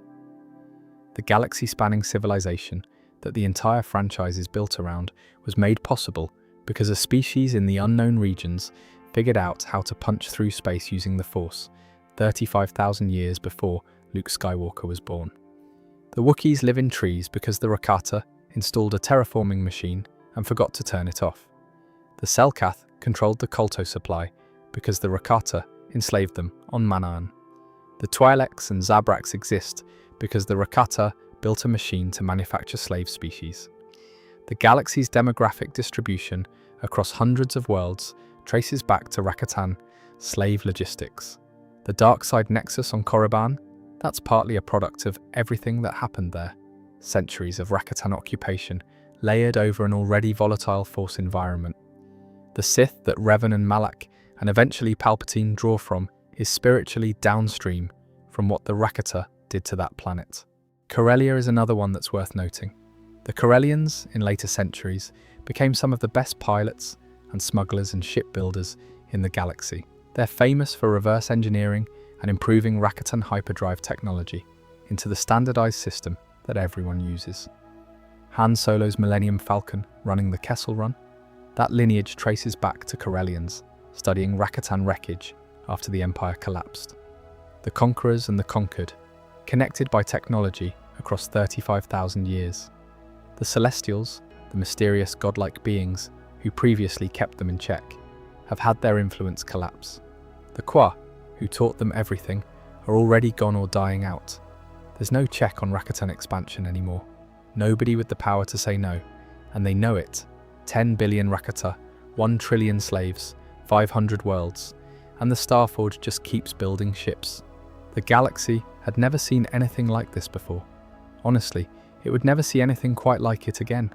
The galaxy-spanning civilization that the entire franchise is built around was made possible because a species in the unknown regions figured out how to punch through space using the Force, 35,000 years before Luke Skywalker was born. The Wookiees live in trees because the Rakata installed a terraforming machine and forgot to turn it off. The Selkath controlled the KOTOR supply because the Rakata enslaved them on Manaan. The Twi'leks and Zabraks exist because the Rakata built a machine to manufacture slave species. The galaxy's demographic distribution across hundreds of worlds traces back to Rakatan slave logistics. The dark side nexus on Korriban, that's partly a product of everything that happened there. Centuries of Rakatan occupation layered over an already volatile Force environment. The Sith that Revan and Malak, and eventually Palpatine, draw from is spiritually downstream from what the Rakata did to that planet. Corellia is another one that's worth noting. The Corellians, in later centuries, became some of the best pilots and smugglers and shipbuilders in the galaxy. They're famous for reverse engineering and improving Rakatan hyperdrive technology into the standardized system that everyone uses. Han Solo's Millennium Falcon running the Kessel Run, that lineage traces back to Corellians studying Rakatan wreckage after the Empire collapsed. The Conquerors and the Conquered, connected by technology across 35,000 years. The Celestials, the mysterious godlike beings who previously kept them in check, have had their influence collapse. The Kwa, who taught them everything, are already gone or dying out. There's no check on Rakatan expansion anymore. Nobody with the power to say no, and they know it. 10 billion Rakata, 1 trillion slaves, 500 worlds, and the Starforge just keeps building ships. The galaxy had never seen anything like this before. Honestly, it would never see anything quite like it again.